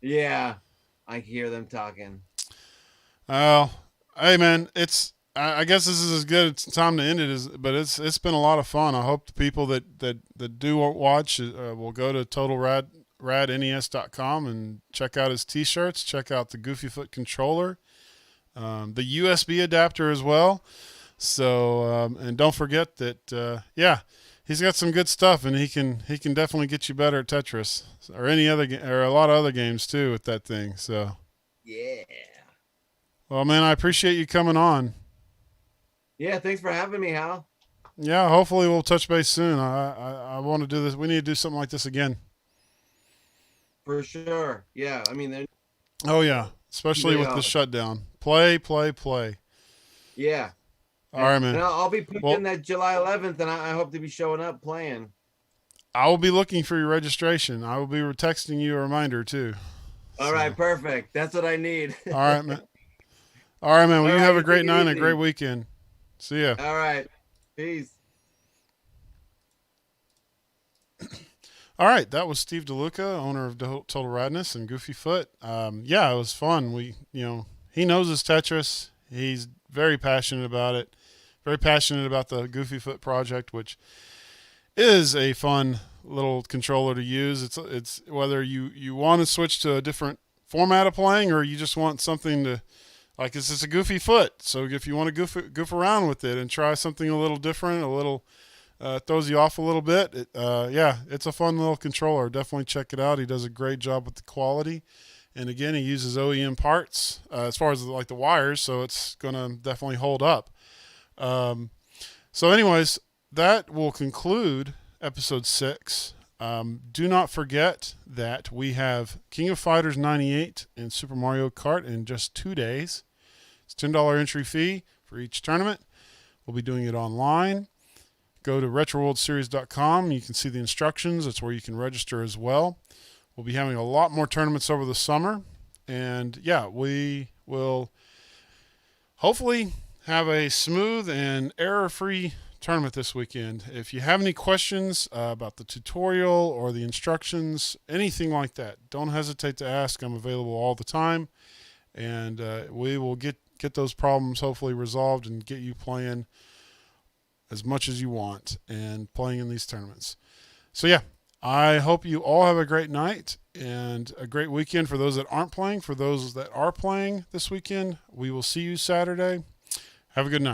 Yeah, I hear them talking. Oh, hey man, I guess this is as good a time to end it but it's been a lot of fun. I hope the people that do watch will go to totalradnes.com and check out his t-shirts, check out the Goofy Foot controller, the USB adapter as well. So and don't forget that he's got some good stuff, and he can definitely get you better at Tetris or any other or a lot of other games too with that thing. So yeah. Well, man, I appreciate you coming on. Yeah, thanks for having me, Hal. Yeah, hopefully we'll touch base soon. I want to do this. We need to do something like this again. For sure. Yeah, I mean, oh yeah, especially with the shutdown. Play. Yeah. All right, man. And I'll be pushing that July 11th, and I hope to be showing up playing. I will be looking for your registration. I will be texting you a reminder too. All right, perfect. That's what I need. All right, man. Well, you have a great night and a easy. great weekend. See ya. All right. Peace. All right, that was Steve Deluca, owner of Total Radness and Goofy Foot. Yeah, it was fun. He knows his Tetris. He's very passionate about it. Very passionate about the Goofy Foot project, which is a fun little controller to use. It's whether you want to switch to a different format of playing or you just want something to. Like, it's just a Goofy Foot, so if you want to goof around with it and try something a little different, a little throws you off a little bit, it's a fun little controller. Definitely check it out. He does a great job with the quality, And again, he uses OEM parts as far as like the wires, so it's going to definitely hold up. So anyways, that will conclude episode 6. Do not forget that we have King of Fighters 98 and Super Mario Kart in just 2 days. It's $10 entry fee for each tournament. We'll be doing it online. Go to retroworldseries.com. You can see the instructions. That's where you can register as well. We'll be having a lot more tournaments over the summer. And yeah, we will hopefully have a smooth and error-free tournament this weekend. If you have any questions about the tutorial or the instructions, anything like that, don't hesitate to ask. I'm available all the time. And we will get those problems hopefully resolved and get you playing as much as you want and playing in these tournaments. So yeah, I hope you all have a great night and a great weekend for those that aren't playing. For those that are playing this weekend, we will see you Saturday. Have a good night.